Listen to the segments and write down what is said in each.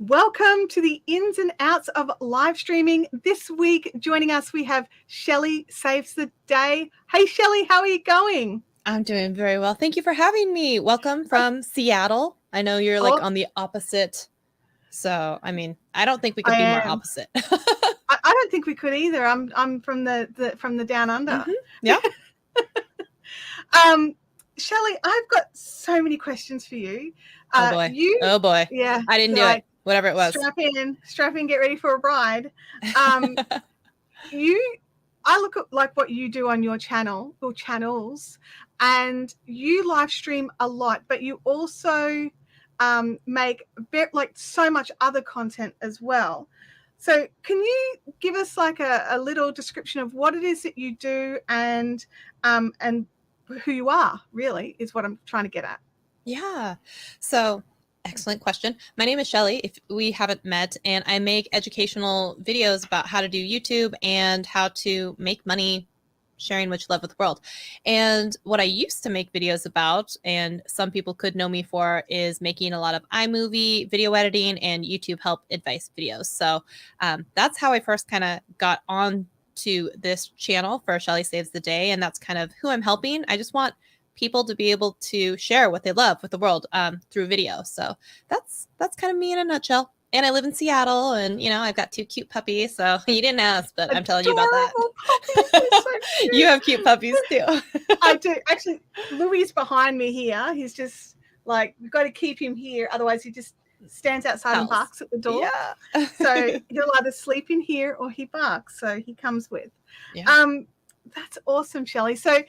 Welcome to the ins and outs of live streaming. This week, joining us, we have Shelly Saves the Day. Hey, Shelly, how are you going? I'm doing very well. Thank you for having me. Welcome from Seattle. I know you're like on the opposite. So, I mean, I don't think we could be more opposite. I don't think we could either. I'm from the down under. Mm-hmm. Yeah. Shelly, I've got so many questions for you. Oh boy. Yeah. I didn't do it. Whatever it was. Strap in, get ready for a ride. I look at like what you do on your channel or channels, and you live stream a lot, but you also make like so much other content as well. So can you give us like a little description of what it is that you do and who you are, really, is what I'm trying to get at. Yeah. So excellent question. My name is Shelly, if we haven't met, and I make educational videos about how to do YouTube and how to make money sharing what you love with the world. And what I used to make videos about, and some people could know me for, is making a lot of iMovie video editing and YouTube help advice videos. So that's how I first kind of got on to this channel for Shelly Saves the Day. And that's kind of who I'm helping. I just want people to be able to share what they love with the world through video. So that's kind of me in a nutshell. And I live in Seattle, and I've got 2 cute puppies. So you didn't ask, but I'm telling you about that. Puppies, so you have cute puppies too. I do. Actually, Louis is behind me here. He's just like, we've got to keep him here, otherwise he just stands outside and barks at the door. Yeah. So he'll either sleep in here or he barks. So he comes with. Yeah. That's awesome, Shelly. So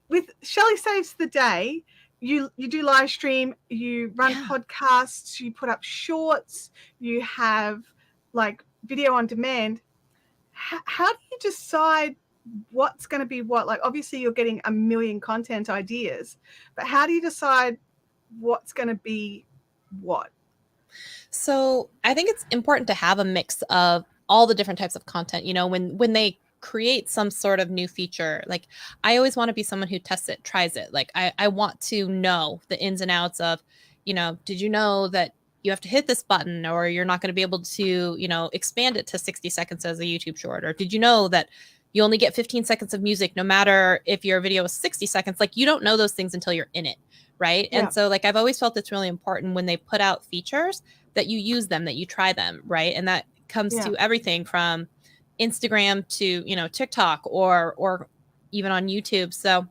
with Shelly Saves the Day, you do live stream, you run podcasts, you put up shorts, you have like video on demand. How do you decide what's going to be what? Like, obviously you're getting a million content ideas, but how do you decide what's going to be what? So I think it's important to have a mix of all the different types of content. When they create some sort of new feature, like I always want to be someone who tests it, tries it. Like I want to know the ins and outs of, did you know that you have to hit this button, or you're not going to be able to, expand it to 60 seconds as a YouTube short? Or did you know that you only get 15 seconds of music no matter if your video is 60 seconds? Like, you don't know those things until you're in it. Right. Yeah. And so like, I've always felt it's really important when they put out features that you use them, that you try them. Right. And that comes to everything from Instagram to, TikTok or even on YouTube. So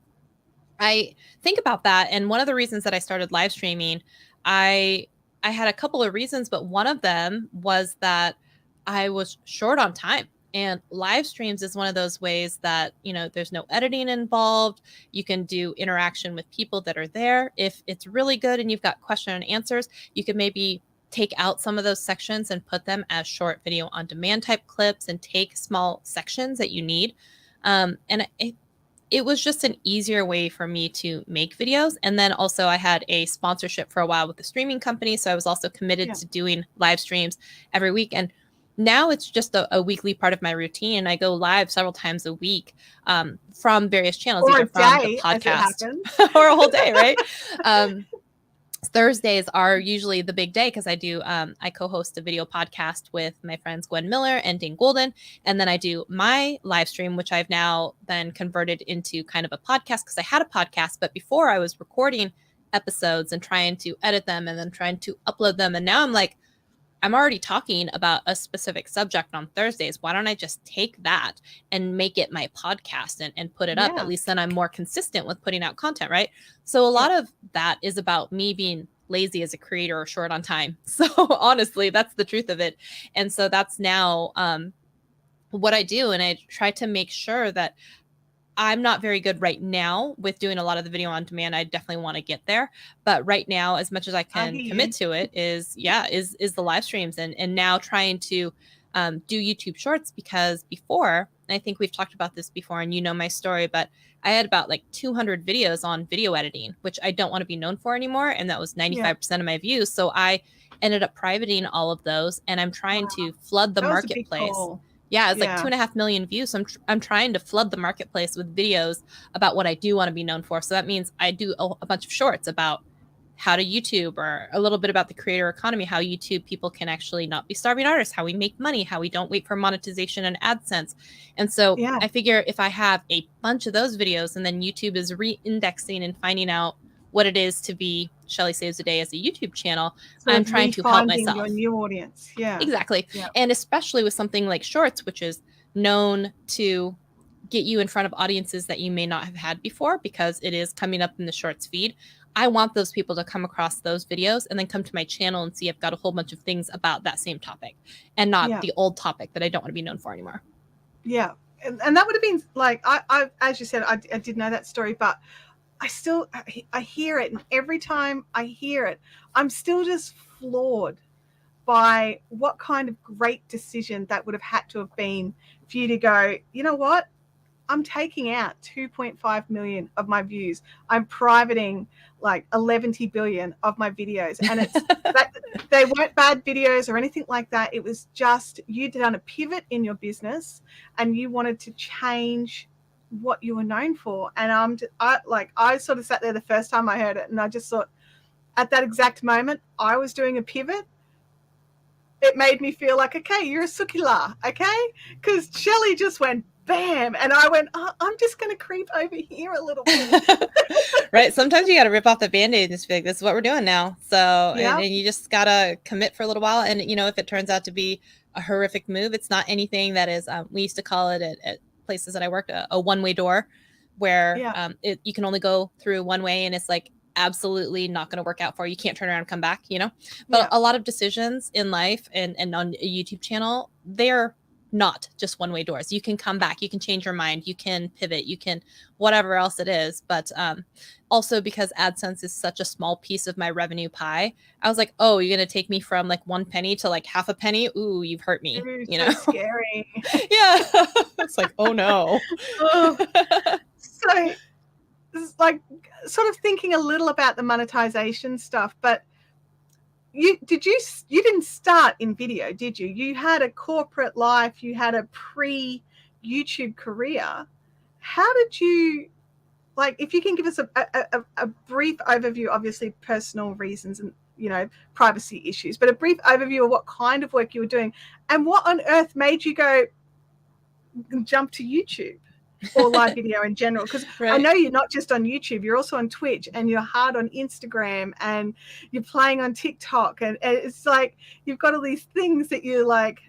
I think about that. And one of the reasons that I started live streaming, I had a couple of reasons, but one of them was that I was short on time. And live streams is one of those ways that, there's no editing involved. You can do interaction with people that are there. If it's really good and you've got question and answers, you could maybe take out some of those sections and put them as short video on demand type clips and take small sections that you need. And it was just an easier way for me to make videos. And then also I had a sponsorship for a while with the streaming company. So I was also committed to doing live streams every week. And now it's just a weekly part of my routine. I go live several times a week from various channels, or either from the podcast or a whole day, right? Thursdays are usually the big day because I co-host a video podcast with my friends Gwen Miller and Dane Golden. And then I do my live stream, which I've now then converted into kind of a podcast, because I had a podcast, but before I was recording episodes and trying to edit them and then trying to upload them. And now I'm like, I'm already talking about a specific subject on Thursdays. Why don't I just take that and make it my podcast and put it up? At least then I'm more consistent with putting out content, right? So a lot of that is about me being lazy as a creator or short on time. So honestly, that's the truth of it. And so that's now what I do. And I try to make sure that I'm not very good right now with doing a lot of the video on demand. I definitely want to get there. But right now, as much as I can commit to it is the live streams and now trying to do YouTube shorts, because before, and I think we've talked about this before and my story, but I had about like 200 videos on video editing, which I don't want to be known for anymore. And that was 95% of my views. So I ended up privating all of those, and I'm trying to flood the marketplace. Yeah, it's like 2.5 million views. So I'm trying to flood the marketplace with videos about what I do want to be known for. So that means I do a bunch of shorts about how to YouTube, or a little bit about the creator economy, how YouTube people can actually not be starving artists, how we make money, how we don't wait for monetization and AdSense. And so I figure if I have a bunch of those videos and then YouTube is re-indexing and finding out what it is to be Shelly Saves a Day as a YouTube channel, so I'm trying to help myself. Your new audience. Yeah. Exactly. Yeah. And especially with something like Shorts, which is known to get you in front of audiences that you may not have had before because it is coming up in the Shorts feed. I want those people to come across those videos and then come to my channel and see I've got a whole bunch of things about that same topic and not the old topic that I don't want to be known for anymore. Yeah. And that would have been like, I as you said, I did know that story, but I hear it. And every time I hear it, I'm still just floored by what kind of great decision that would have had to have been for you to go, you know what? I'm taking out 2.5 million of my views. I'm privating like 11 billion of my videos. And it's that they weren't bad videos or anything like that. It was just you'd done a pivot in your business and you wanted to change what you were known for. And I sort of sat there the first time I heard it and I just thought at that exact moment I was doing a pivot. It made me feel like, okay, you're a sukila, okay? Because Shelly just went bam. And I went, oh, I'm just going to creep over here a little bit. Right. Sometimes you got to rip off the Band-Aid and just be like, this is what we're doing now. So, and you just got to commit for a little while. And, if it turns out to be a horrific move, it's not anything that is, we used to call it at places that I worked, a one-way door where you can only go through one way. And it's like, absolutely not going to work out for you. You can't turn around and come back, But a lot of decisions in life and on a YouTube channel, they're not just one-way doors. You can come back, you can change your mind, you can pivot, you can whatever else it is. But also because AdSense is such a small piece of my revenue pie, I was like, oh, you're going to take me from like 1 penny to like half a penny. Ooh, you've hurt me. So scary. Yeah. It's like, oh no. So it's like sort of thinking a little about the monetization stuff, but you didn't start in video, did you? You had a corporate life, you had a pre-YouTube career. How did you, like, if you can give us a brief overview, obviously personal reasons and privacy issues, but a brief overview of what kind of work you were doing and what on earth made you go jump to YouTube or live video in general, because I know you're not just on YouTube, you're also on Twitch and you're hard on Instagram and you're playing on TikTok, and it's like you've got all these things that you're like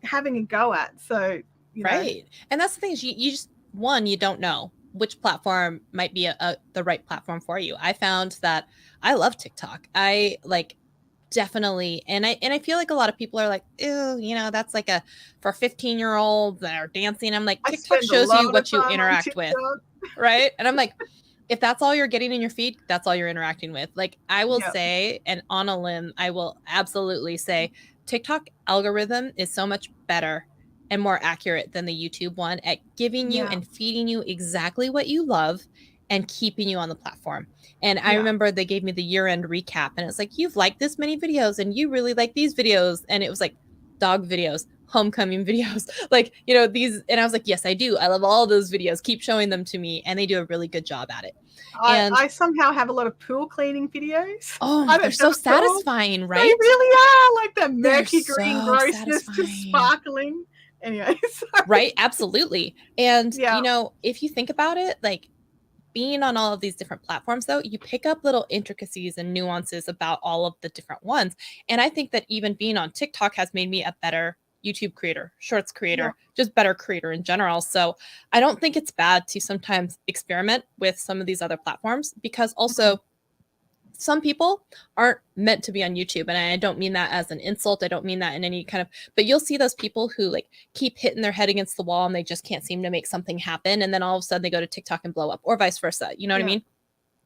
having a go at. So right. And that's the thing is you just, one, you don't know which platform might be the right platform for you. I found that I love TikTok. I like definitely, and I feel like a lot of people are like, ew, that's like for 15-year-olds that are dancing. I'm like, TikTok shows you what you interact with, right? And I'm like, if that's all you're getting in your feed, that's all you're interacting with. Like, I will say, and on a limb, I will absolutely say, TikTok algorithm is so much better and more accurate than the YouTube one at giving you and feeding you exactly what you love and keeping you on the platform. And I remember they gave me the year-end recap and it's like, you've liked this many videos and you really like these videos. And it was like dog videos, homecoming videos, like, these. And I was like, yes, I do. I love all those videos. Keep showing them to me. And they do a really good job at it. I somehow have a lot of pool cleaning videos. Oh, they're so satisfying, right? They really are, like the murky green grossness to sparkling. Anyway. Right. Absolutely. And, if you think about it, like, being on all of these different platforms, though, you pick up little intricacies and nuances about all of the different ones. And I think that even being on TikTok has made me a better YouTube creator, Shorts creator, just better creator in general. So I don't think it's bad to sometimes experiment with some of these other platforms, because also some people aren't meant to be on YouTube. And I don't mean that as an insult. I don't mean that in any kind of, but you'll see those people who like keep hitting their head against the wall and they just can't seem to make something happen. And then all of a sudden they go to TikTok and blow up, or vice versa. You know what I mean?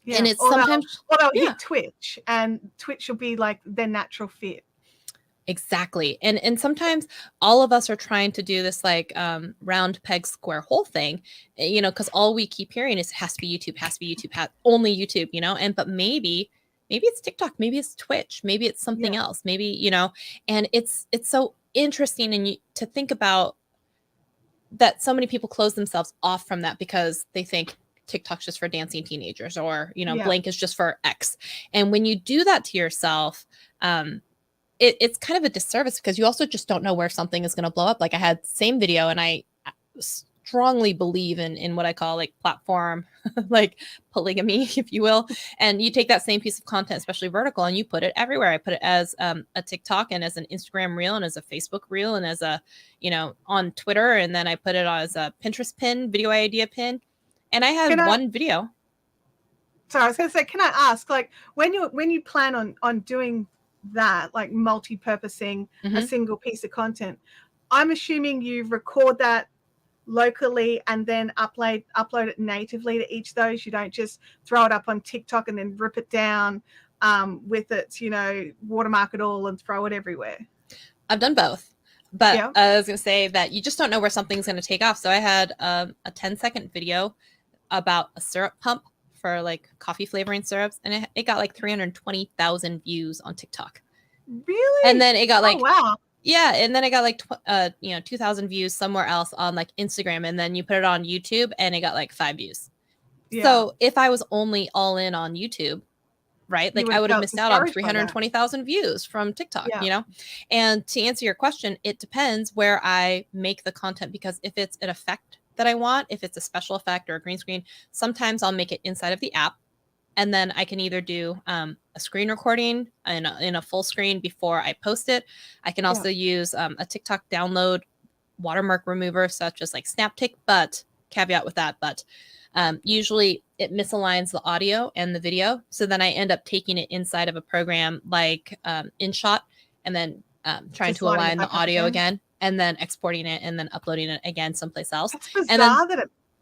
Yeah. And it's sometimes they'll hit Twitch, and Twitch will be like their natural fit. Exactly. And sometimes all of us are trying to do this like round peg square hole thing, because all we keep hearing is has to be YouTube, only YouTube, and but maybe it's TikTok, maybe it's Twitch, maybe it's something else, maybe, and it's so interesting and to think about that so many people close themselves off from that because they think TikTok's just for dancing teenagers, or, you know, Yeah. blank is just for X. And when you do that to yourself, it's kind of a disservice, because you also just don't know where something is going to blow up. Like I had same video, and I strongly believe in what I call like platform, like polygamy, if you will. And you take that same piece of content, especially vertical, and you put it everywhere. I put it as a TikTok, and as an Instagram reel, and as a Facebook reel, and as a, you know, on Twitter. And then I put it as a Pinterest pin, video idea pin. And I had one video. Sorry, I was going to say, can I ask, like, when you plan on doing that, like multi-purposing a single piece of content, I'm assuming you record that locally and then upload it natively to each of those. You don't just throw it up on TikTok and then rip it down with its, you know, watermark it all and throw it everywhere. I've done both, but I was going to say that you just don't know where something's going to take off. So I had a 10-second video about a syrup pump for like coffee flavoring syrups, and it got like 320,000 views on TikTok. Really? And then it got like, wow. Yeah, and then it got like 2,000 views somewhere else on like Instagram, and then you put it on YouTube, and it got like 5 views. Yeah. So if I was only all in on YouTube, right, like I would have missed out on 320,000 views from TikTok, you know. And to answer your question, it depends where I make the content, because if it's an effect that I want, if it's a special effect or a green screen, sometimes I'll make it inside of the app. And then I can either do a screen recording in a full screen before I post it. I can also use a TikTok download watermark remover, such as like SnapTik, but caveat with that, but usually it misaligns the audio and the video. So then I end up taking it inside of a program like InShot, and then trying to align the audio again, and then exporting it and then uploading it again someplace else. That's bizarre, and then,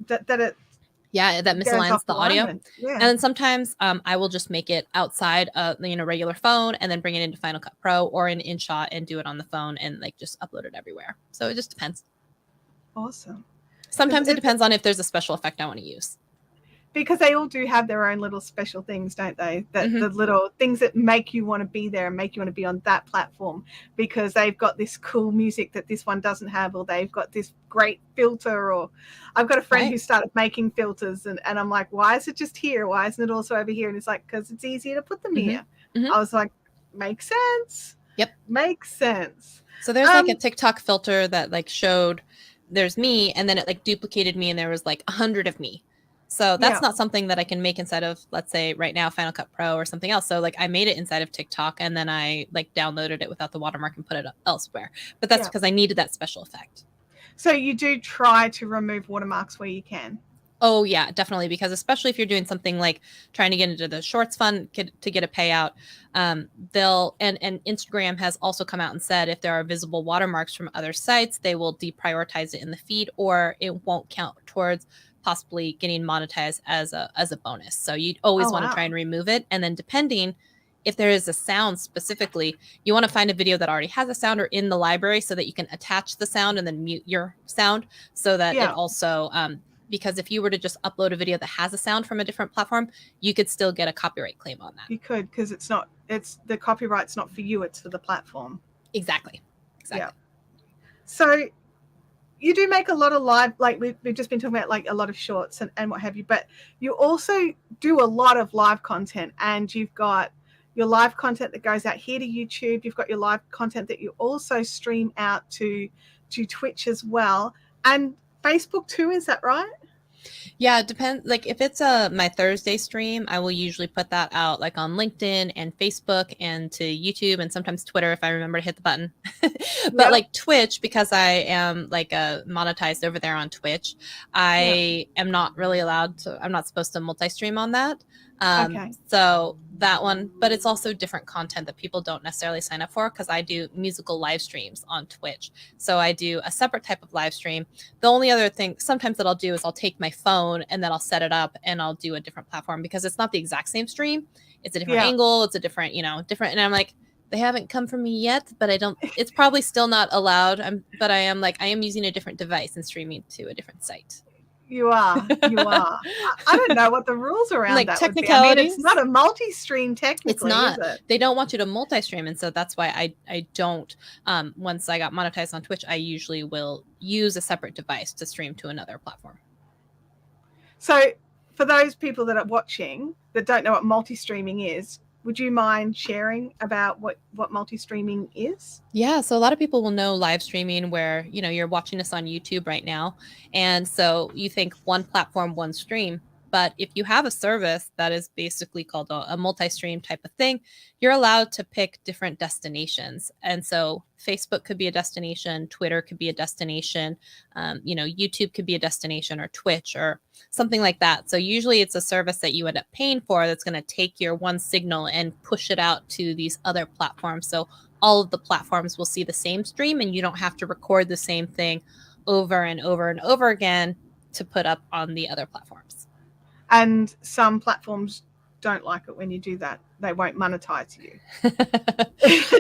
that it that misaligns the audio. And then sometimes I will just make it outside of, you know, regular phone, and then bring it into Final Cut Pro or in InShot and do it on the phone, and like just upload it everywhere. So it just depends. Awesome. Sometimes it depends on if there's a special effect I want to use. Because they all do have their own little special things, don't they? That the little things that make you want to be there and make you want to be on that platform, because they've got this cool music that this one doesn't have, or they've got this great filter. Or I've got a friend who started making filters, and I'm like, why is it just here? Why isn't it also over here? And it's like, because it's easier to put them here. I was like, makes sense. Yep. Makes sense. So there's like a TikTok filter that like showed there's me, and then it like duplicated me, and there was like 100 of me. So that's not something that I can make inside of, let's say right now, Final Cut Pro or something else. So like I made it inside of TikTok, and then I like downloaded it without the watermark and put it elsewhere. But that's because I needed that special effect. So you do try to remove watermarks where you can? Oh yeah, definitely. Because especially if you're doing something like trying to get into the shorts fund to get a payout, they'll, and Instagram has also come out and said if there are visible watermarks from other sites, they will deprioritize it in the feed, or it won't count towards possibly getting monetized as a bonus. So you always want to try and remove it. And then depending if there is a sound specifically, you want to find a video that already has a sound or in the library, so that you can attach the sound and then mute your sound, so that it also, because if you were to just upload a video that has a sound from a different platform, you could still get a copyright claim on that. You could, because it's the copyright's not for you, it's for the platform. Exactly. Yeah. So you do make a lot of live, like we've just been talking about, like a lot of shorts and what have you, but you also do a lot of live content, and you've got your live content that goes out here to YouTube. You've got your live content that you also stream out to Twitch as well, and Facebook too. Is that right? Yeah, it depends. Like if it's my Thursday stream, I will usually put that out like on LinkedIn and Facebook and to YouTube, and sometimes Twitter if I remember to hit the button. But like Twitch, because I am like monetized over there on Twitch, I am not really allowed to, I'm not supposed to multi-stream on that. So that one, but it's also different content that people don't necessarily sign up for, because I do musical live streams on Twitch. So I do a separate type of live stream. The only other thing sometimes that I'll do is I'll take my phone and then I'll set it up and I'll do a different platform, because it's not the exact same stream. It's a different angle. It's a different, different. And I'm like, they haven't come from me yet, but I don't, it's probably still not allowed. But I am using a different device and streaming to a different site. You are. I don't know what the rules around like that technicalities. would be. I mean, it's not a multi-stream technically. It's not. Is it? They don't want you to multi-stream, and so that's why I don't. Once I got monetized on Twitch, I usually will use a separate device to stream to another platform. So, for those people that are watching that don't know what multi-streaming is, would you mind sharing about what multi-streaming is? Yeah, so a lot of people will know live streaming where, you're watching us on YouTube right now. And so you think one platform, one stream. But if you have a service that is basically called a multi-stream type of thing, you're allowed to pick different destinations. And so Facebook could be a destination, Twitter could be a destination, YouTube could be a destination, or Twitch or something like that. So usually it's a service that you end up paying for that's going to take your one signal and push it out to these other platforms. So all of the platforms will see the same stream, and you don't have to record the same thing over and over and over again to put up on the other platforms. And some platforms don't like it when you do that. They won't monetize you.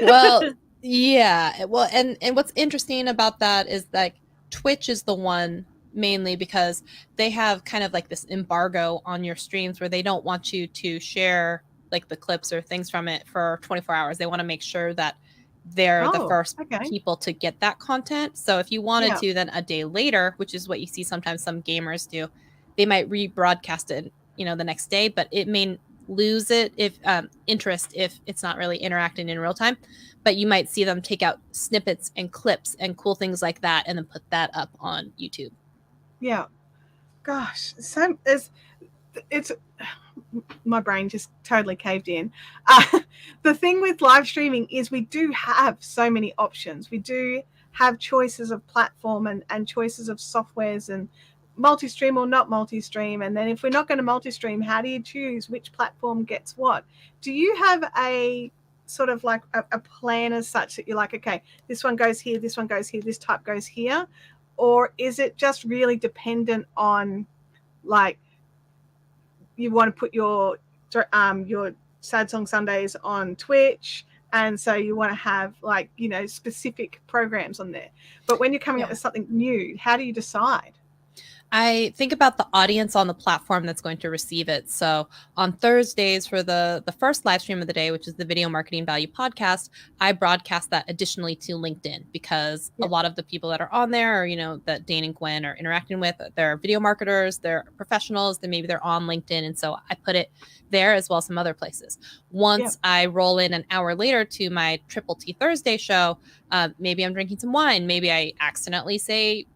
Well, yeah. Well, and what's interesting about that is like Twitch is the one mainly because they have kind of like this embargo on your streams where they don't want you to share like the clips or things from it for 24 hours. They want to make sure that they're the first people to get that content. So if you wanted to, then a day later, which is what you see sometimes some gamers do, they might rebroadcast it, the next day, but it may lose it if interest if it's not really interacting in real time. But you might see them take out snippets and clips and cool things like that and then put that up on YouTube. Yeah. Gosh, it's my brain just totally caved in. The thing with live streaming is we do have so many options. We do have choices of platform and choices of softwares and multi-stream or not multi-stream. And then if we're not going to multi-stream, how do you choose which platform gets what? Do you have a sort of like a plan as such that you're like, okay, this one goes here, this one goes here, this type goes here? Or is it just really dependent on, like, you want to put your Sad Song Sundays on Twitch, and so you want to have like, specific programs on there? But when you're coming up with something new, how do you decide? I think about the audience on the platform that's going to receive it. So on Thursdays for the first live stream of the day, which is the Video Marketing Value Podcast, I broadcast that additionally to LinkedIn because a lot of the people that are on there, or, that Dane and Gwen are interacting with, they're video marketers, they're professionals, then maybe they're on LinkedIn. And so I put it there as well as some other places. Once I roll in an hour later to my Triple T Thursday show, maybe I'm drinking some wine. Maybe I accidentally say,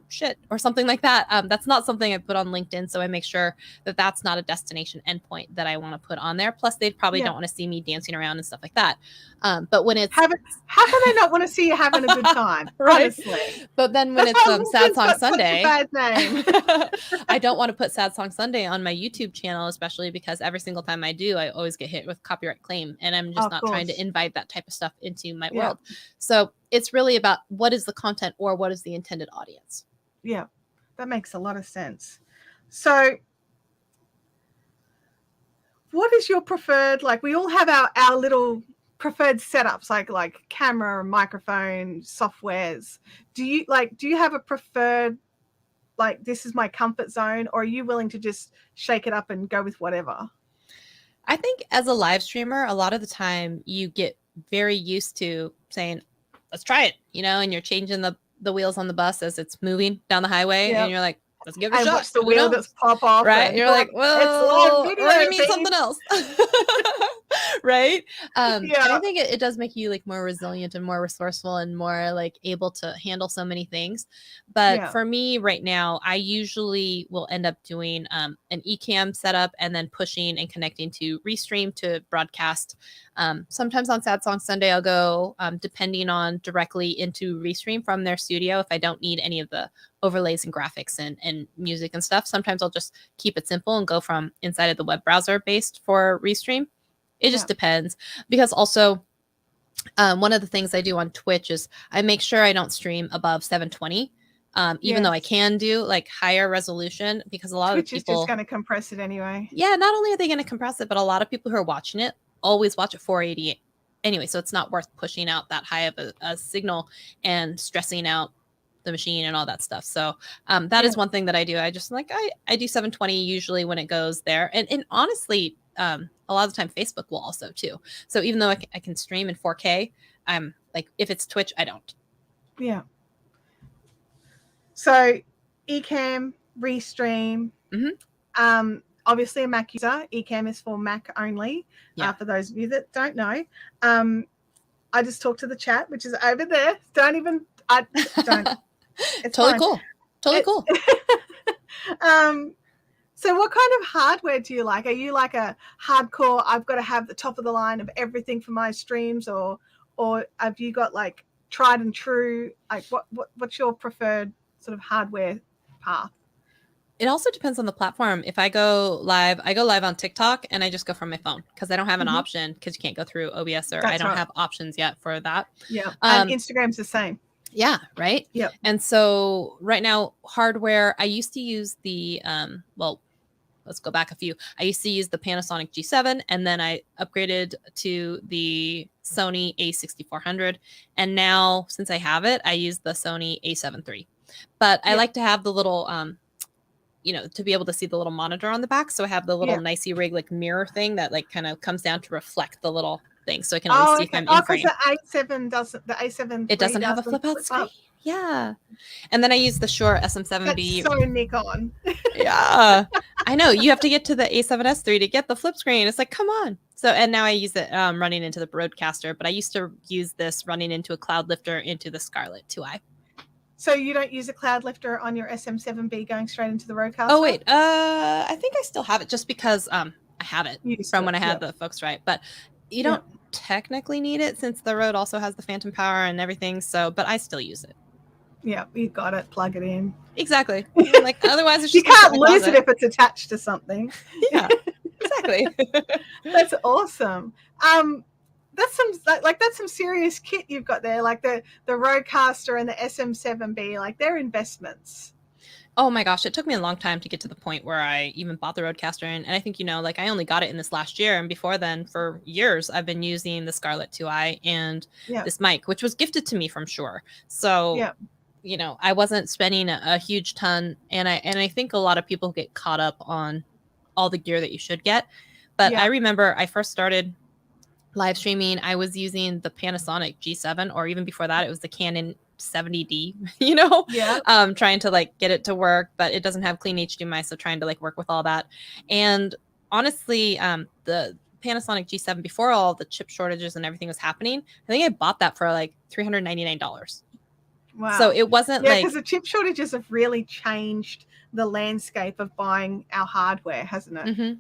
shit or something like that. That's not something I put on LinkedIn. So I make sure that that's not a destination endpoint that I want to put on there. Plus, they probably don't want to see me dancing around and stuff like that. But when it's... how can they not want to see you having a good time? Right? Honestly. But then when it's Sad Song Sunday, bad name. I don't want to put Sad Song Sunday on my YouTube channel, especially because every single time I do, I always get hit with copyright claim. And I'm just not trying to invite that type of stuff into my world. So it's really about what is the content or what is the intended audience. Yeah, that makes a lot of sense. So what is your preferred, like, we all have our little preferred setups, like camera, microphone, softwares. Do you have a preferred, like, this is my comfort zone, or are you willing to just shake it up and go with whatever? I think as a live streamer, a lot of the time you get very used to saying, let's try it, and you're changing the wheels on the bus as it's moving down the highway, and you're like, let's give it a shot. Watch the wheel just pop off. Right? You're like, well, we're gonna need something else. Right? And I think it does make you like more resilient and more resourceful and more like able to handle so many things. But for me right now, I usually will end up doing an eCam setup and then pushing and connecting to Restream to broadcast. Sometimes on Sad Song Sunday, I'll go depending on directly into Restream from their studio if I don't need any of the overlays and graphics and music and stuff. Sometimes I'll just keep it simple and go from inside of the web browser based for Restream. It just depends, because also one of the things I do on Twitch is I make sure I don't stream above 720, even though I can do like higher resolution, because a lot Twitch of people is just going to compress it anyway. Yeah, not only are they going to compress it, but a lot of people who are watching it always watch at 480 anyway, so it's not worth pushing out that high of a signal and stressing out the machine and all that stuff. So that is one thing that I do. I just like I do 720 usually when it goes there, and honestly, a lot of the time Facebook will also too. So even though I can stream in 4K, I'm like, if it's Twitch, I don't. Yeah. So eCam, Restream. obviously a Mac user. Ecamm is for Mac only. For those of you that don't know, I just talk to the chat, which is over there. Don't. It's totally fine. cool. Totally cool. So what kind of hardware do you like? Are you like a hardcore, I've got to have the top of the line of everything for my streams, or have you got like tried and true? Like what's your preferred sort of hardware path? It also depends on the platform. If I go live on TikTok and I just go from my phone because I don't have an option, because you can't go through OBS, or I don't have options yet for that. Yeah. And Instagram's the same. Yeah, right? Yeah. And so right now, hardware, I used to use the, let's go back a few. I used to use the Panasonic G7, and then I upgraded to the Sony A6400. And now, since I have it, I use the Sony A7 III. But I like to have the little, to be able to see the little monitor on the back. So I have the little nicey rig like mirror thing that like kind of comes down to reflect the little thing, so I can at least see if I'm in frame. Because the A7 it doesn't have a flip out screen. Yeah. And then I use the Shure SM7B. That's so Nikon. Yeah. I know. You have to get to the A7S III to get the flip screen. It's like, come on. So, and now I use it running into the Broadcaster, but I used to use this running into a Cloud Lifter into the Scarlett 2i. So you don't use a Cloud Lifter on your SM7B going straight into the Rodecaster? Oh, wait. I think I still have it just because I have it from when I had the Focusrite. But you don't technically need it since the Rode also has the phantom power and everything. So, but I still use it. Yeah, you got it. Plug it in. Exactly. Like otherwise, it's just you can't lose it if it's attached to something. Yeah, exactly. That's awesome. That's some serious kit you've got there, like the Rodecaster and the SM7B. Like they're investments. Oh my gosh, it took me a long time to get to the point where I even bought the Rodecaster, and I think like I only got it in this last year, and before then, for years, I've been using the Scarlett 2i and this mic, which was gifted to me from Shure. So, I wasn't spending a huge ton, and I think a lot of people get caught up on all the gear that you should get. But I remember I first started live streaming, I was using the Panasonic G7, or even before that, it was the Canon 70D, trying to like get it to work, but it doesn't have clean HDMI, so trying to like work with all that. And honestly, the Panasonic G7, before all the chip shortages and everything was happening, I think I bought that for like $399. Wow. So it wasn't like, because the chip shortages have really changed the landscape of buying our hardware, hasn't it? Mm-hmm.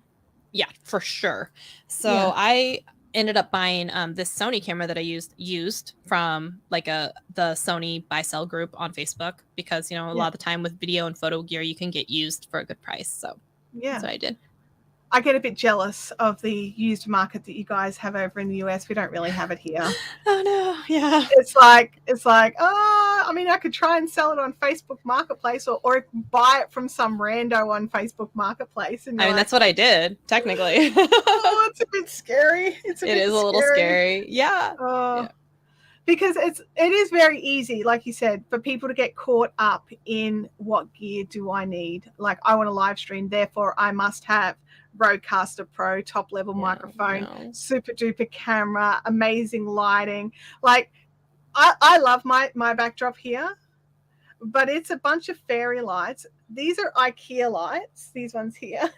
Yeah, for sure. So I ended up buying this Sony camera that I used from like the Sony buy sell group on Facebook, because a lot of the time with video and photo gear you can get used for a good price. So that's what I did. I get a bit jealous of the used market that you guys have over in the US. We don't really have it here. Oh no, yeah. It's like, I mean, I could try and sell it on Facebook Marketplace, or buy it from some rando on Facebook Marketplace. And I mean, that's what I did, technically. Oh, it's a bit scary. It is a little scary. Yeah. Because it is very easy, like you said, for people to get caught up in what gear do I need. Like, I want to live stream, therefore I must have Rodecaster Pro, top level microphone, super duper camera, amazing lighting. Like, I love my backdrop here, but it's a bunch of fairy lights. These are Ikea lights, these ones here.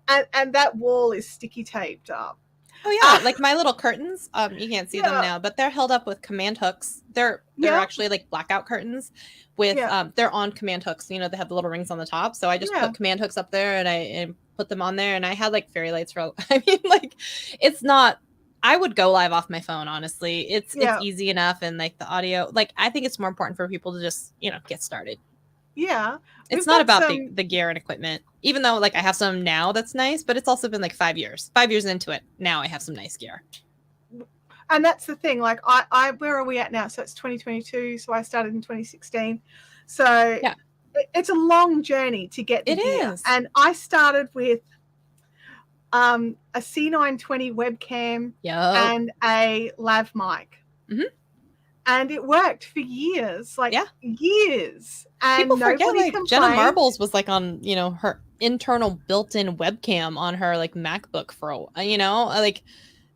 and that wall is sticky taped up. Oh yeah, like my little curtains. You can't see them now, but they're held up with command hooks. They're actually like blackout curtains with they're on command hooks. They have the little rings on the top. So I just put command hooks up there, and I put them on there, and I had like fairy lights for. I mean, like, it's not. I would go live off my phone, honestly. It's easy enough, and like the audio, like I think it's more important for people to just get started. Yeah. It's not about the gear and equipment, even though like I have some now that's nice, but it's also been like 5 years. 5 years into it, now I have some nice gear. And that's the thing. Like, I where are we at now? So it's 2022. So I started in 2016. So it's a long journey to get the gear. Is. And I started with a C920 webcam and a lav mic. Mm-hmm. And it worked for years, years. And people forget, like, complained. Jenna Marbles was like on, her internal built-in webcam on her like MacBook for, like,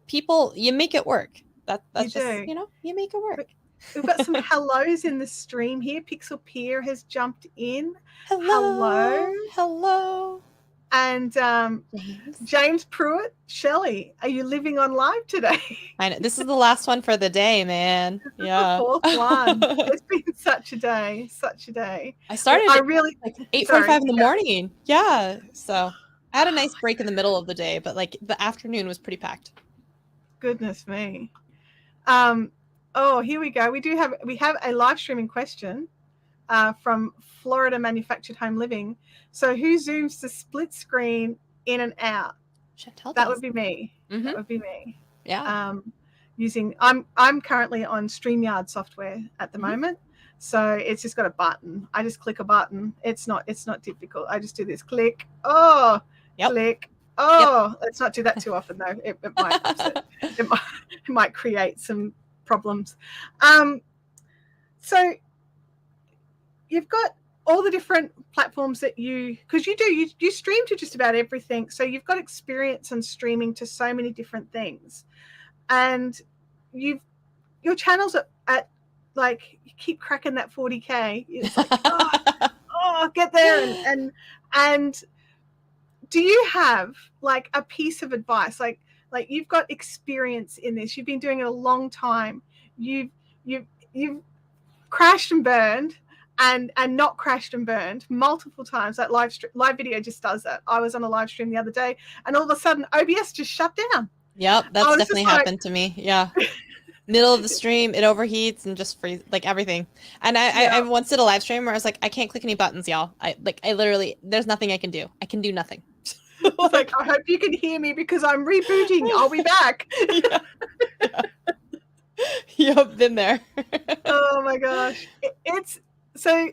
people, you make it work. That's just, you make it work. We've got some hellos in the stream here. Pixel Peer has jumped in. Hello. And James Pruitt, Shelley, are you living on live today? I know. This is the last one for the day, man. Yeah. The fourth one. It's been such a day. I started I really like 8:45 in the morning. Yeah. So I had a nice break in the middle of the day, but like the afternoon was pretty packed. Goodness me. Oh, here we go. We have a live streaming question from Florida Manufactured Home Living. So who zooms to split screen in and out? That would be me. Mm-hmm. That would be me. Yeah. I'm currently on StreamYard software at the moment. So it's just got a button. I just click a button. It's not difficult. I just do this click. Oh, click. Oh, let's not do that too often though. It might create some problems. So you've got all the different platforms that because you stream to just about everything. So you've got experience in streaming to so many different things, and your channels are at like, you keep cracking that 40K. It's like, get there. And do you have like a piece of advice? Like you've got experience in this. You've been doing it a long time. You've crashed and burned and not crashed and burned multiple times. That live video just does that. I was on a live stream the other day and all of a sudden OBS just shut down. Yep, that's definitely happened to me. Yeah. Middle of the stream, it overheats and just freeze, like everything. And I once did a live stream where I was like, I can't click any buttons, y'all. I literally, there's nothing I can do. I can do nothing. Like, I hope you can hear me because I'm rebooting. I'll be back. Yep, been there. Oh my gosh. It's so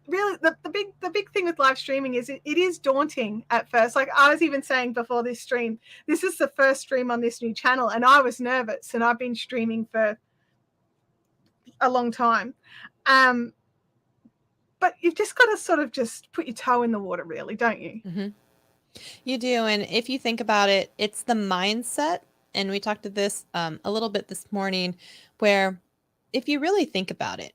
really the big thing with live streaming is it is daunting at first. Like I was even saying before this stream, this is the first stream on this new channel and I was nervous, and I've been streaming for a long time. But you've just got to sort of just put your toe in the water, really, don't you? Mm-hmm. You do. And if you think about it, it's the mindset. And we talked to this a little bit this morning, where if you really think about it,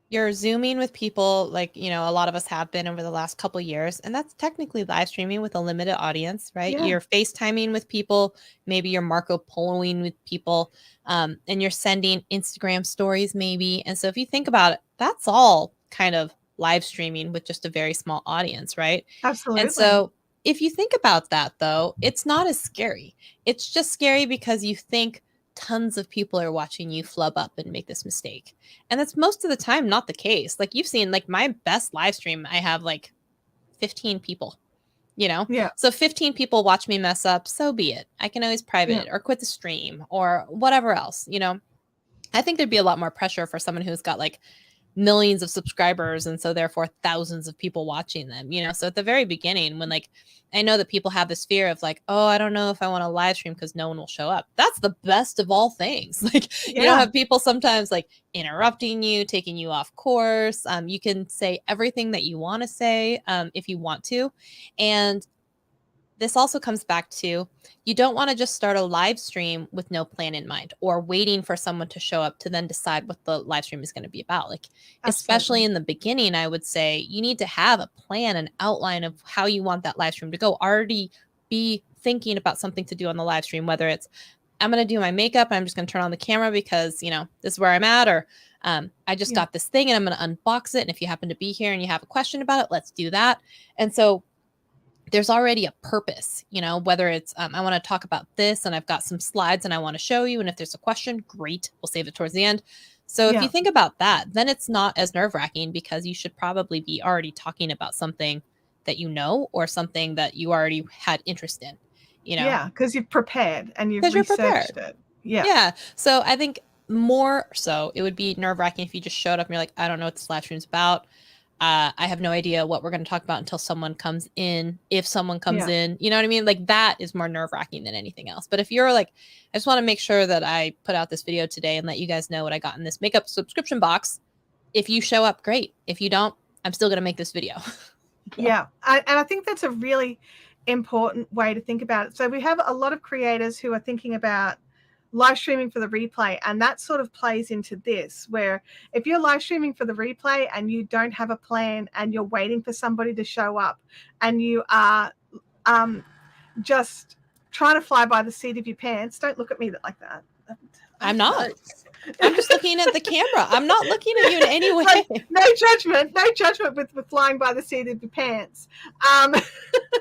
you're Zooming with people like, a lot of us have been over the last couple of years. And that's technically live streaming with a limited audience, right? Yeah. You're FaceTiming with people. Maybe you're Marco Poloing with people, and you're sending Instagram stories maybe. And so if you think about it, that's all kind of live streaming with just a very small audience, right? Absolutely. And so if you think about that, though, it's not as scary. It's just scary because you think tons of people are watching you flub up and make this mistake. And that's most of the time not the case. Like you've seen, like my best live stream, I have like 15 people, Yeah. So 15 people watch me mess up. So be it. I can always private it or quit the stream or whatever else, I think there'd be a lot more pressure for someone who's got like millions of subscribers and so therefore thousands of people watching them, so at the very beginning when like I know that people have this fear of like, oh, I don't know if I want to live stream because no one will show up. That's the best of all things. Like you don't have people sometimes like interrupting you, taking you off course. You can say everything that you want to say if you want to. And this also comes back to, you don't want to just start a live stream with no plan in mind or waiting for someone to show up to then decide what the live stream is going to be about. Like, especially in the beginning, I would say you need to have a plan, an outline of how you want that live stream to go. Already be thinking about something to do on the live stream, whether it's, I'm going to do my makeup, I'm just going to turn on the camera because, this is where I'm at, or I just got this thing and I'm going to unbox it. And if you happen to be here and you have a question about it, let's do that. And so there's already a purpose, whether it's, I want to talk about this and I've got some slides and I want to show you. And if there's a question, great, we'll save it towards the end. So if you think about that, then it's not as nerve-wracking because you should probably be already talking about something that or something that you already had interest in, Yeah, because you've prepared and you've researched it. Yeah. Yeah. So I think more so it would be nerve-wracking if you just showed up and you're like, I don't know what this live stream's about. I have no idea what we're going to talk about until someone comes in. If someone comes in, you know what I mean? Like that is more nerve-wracking than anything else. But if you're like, I just want to make sure that I put out this video today and let you guys know what I got in this makeup subscription box. If you show up, great. If you don't, I'm still going to make this video. Yeah. And I think that's a really important way to think about it. So we have a lot of creators who are thinking about live streaming for the replay, and that sort of plays into this, where if you're live streaming for the replay and you don't have a plan and you're waiting for somebody to show up and you are just trying to fly by the seat of your pants, don't look at me like that. I'm not. I'm just looking at the camera. I'm not looking at you in any way. No judgment with flying by the seat of your pants.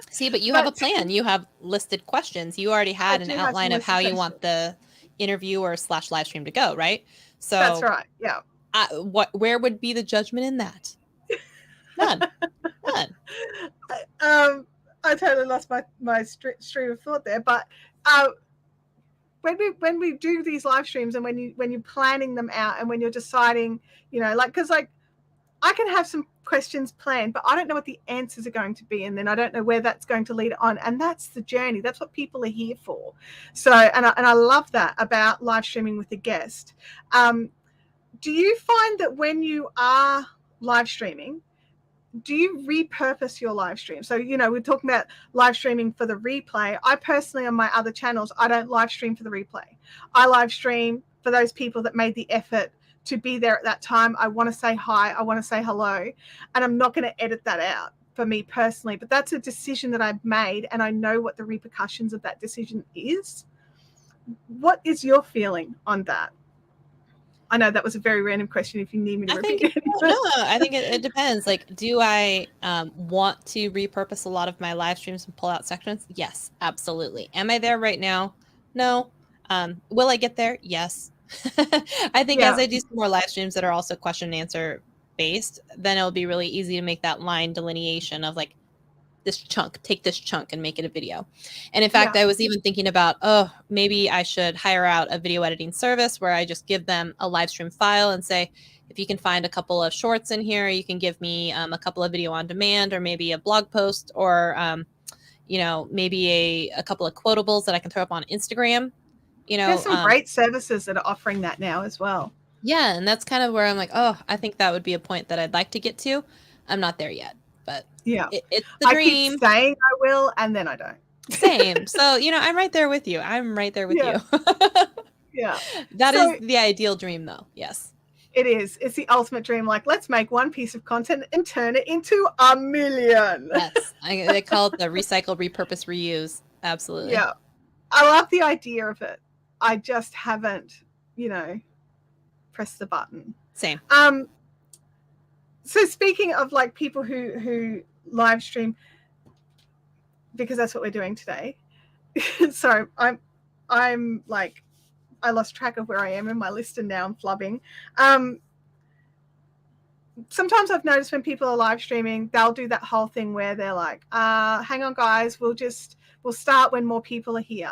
See, but you have a plan. You have listed questions. You already had an outline of how you want the interview or / live stream to go, right? So that's right. Yeah. Where would be the judgment in that? None. I totally lost my stream of thought there, but when we do these live streams and when you're planning them out and when you're deciding, because I can have some questions planned, but I don't know what the answers are going to be, and then I don't know where that's going to lead on, and that's the journey. That's what people are here for. So, and I love that about live streaming with a guest. Do you find that when you are live streaming, do you repurpose your live stream? So, we're talking about live streaming for the replay. I personally, on my other channels, I don't live stream for the replay. I live stream for those people that made the effort to be there at that time. I want to say hi. I want to say hello. And I'm not going to edit that out for me personally. But that's a decision that I've made, and I know what the repercussions of that decision is. What is your feeling on that? I know that was a very random question. If you need me to repeat it. No, I think it depends. Like, do I want to repurpose a lot of my live streams and pull out sections? Yes, absolutely. Am I there right now? No. Will I get there? Yes. I think as I do some more live streams that are also question and answer based, then it'll be really easy to make that line delineation of like, take this chunk and make it a video. And in fact, I was even thinking about, maybe I should hire out a video editing service where I just give them a live stream file and say, if you can find a couple of shorts in here, you can give me a couple of video on demand, or maybe a blog post, or maybe a couple of quotables that I can throw up on Instagram. There's some great services that are offering that now as well. Yeah, and that's kind of where I'm like, I think that would be a point that I'd like to get to. I'm not there yet. But it's the dream. I keep saying I will, and then I don't. Same. So, I'm right there with you. I'm right there with you. Yeah. That is the ideal dream, though. Yes. It is. It's the ultimate dream. Like, let's make one piece of content and turn it into 1 million. Yes. They call it the recycle, repurpose, reuse. Absolutely. Yeah. I love the idea of it. I just haven't, pressed the button. Same. So speaking of like people who live stream, because that's what we're doing today. So I'm like, I lost track of where I am in my list, and now I'm flubbing. Sometimes I've noticed when people are live streaming, they'll do that whole thing where they're like, hang on guys, we'll start when more people are here.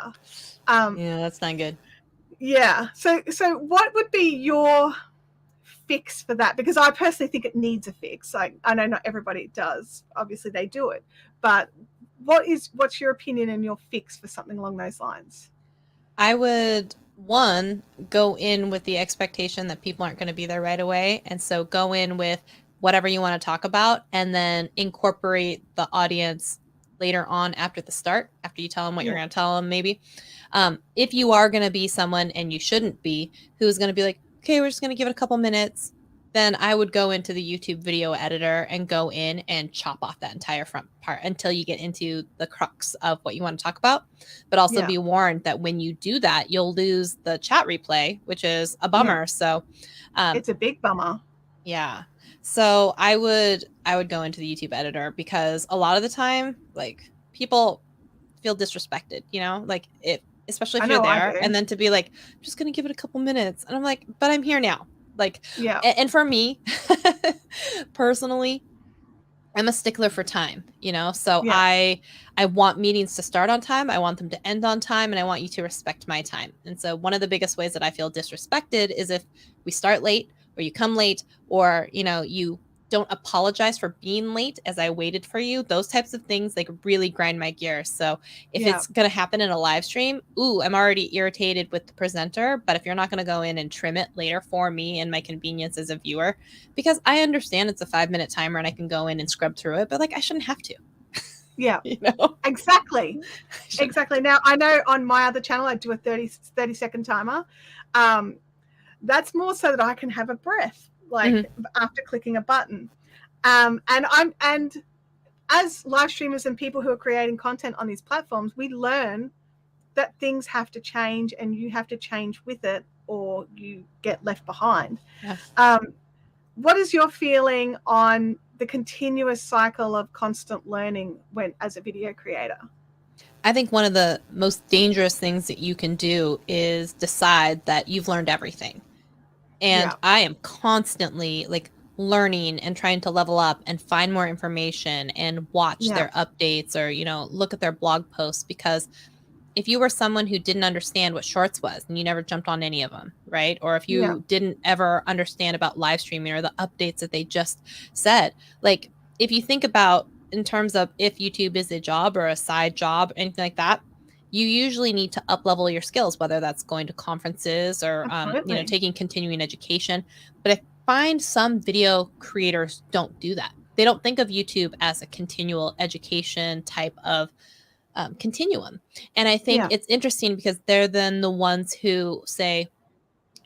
Yeah, that's not good. Yeah. So what would be your fix for that? Because I personally think it needs a fix. I know not everybody does. Obviously they do it. But what's your opinion and your fix for something along those lines? I would, one, go in with the expectation that people aren't going to be there right away. And so go in with whatever you want to talk about, and then incorporate the audience later on after the start, after you tell them what you're going to tell them, maybe. If you are going to be someone, and you shouldn't be, who's going to be like, okay, we're just going to give it a couple minutes, then I would go into the YouTube video editor and go in and chop off that entire front part until you get into the crux of what you want to talk about. But also be warned that when you do that, you'll lose the chat replay, which is a bummer. So it's a big bummer. Yeah. So I would go into the YouTube editor, because a lot of the time, like, people feel disrespected, like especially if you're there, and then to be like, I'm just going to give it a couple minutes. And I'm like, but I'm here now. Like, and for me personally, I'm a stickler for time, so I want meetings to start on time. I want them to end on time, and I want you to respect my time. And so one of the biggest ways that I feel disrespected is if we start late, or you come late, or, you don't apologize for being late as I waited for you. Those types of things, like, really grind my gears. So if it's going to happen in a live stream, I'm already irritated with the presenter. But if you're not going to go in and trim it later for me and my convenience as a viewer, because I understand it's a 5-minute timer and I can go in and scrub through it, but like, I shouldn't have to. Yeah. You know? Exactly. Exactly. Now, I know on my other channel, I do a 30-second timer. That's more so that I can have a breath, like after clicking a button. And as live streamers and people who are creating content on these platforms, we learn that things have to change and you have to change with it or you get left behind. Yeah. What is your feeling on the continuous cycle of constant learning as a video creator? I think one of the most dangerous things that you can do is decide that you've learned everything. And I am constantly like learning and trying to level up and find more information and watch their updates or, look at their blog posts, because if you were someone who didn't understand what shorts was and you never jumped on any of them, right? Or if you didn't ever understand about live streaming or the updates that they just said, like if you think about in terms of if YouTube is a job or a side job, anything like that, you usually need to up level your skills, whether that's going to conferences or, taking continuing education. But I find some video creators don't do that. They don't think of YouTube as a continual education type of continuum. And I think it's interesting because they're then the ones who say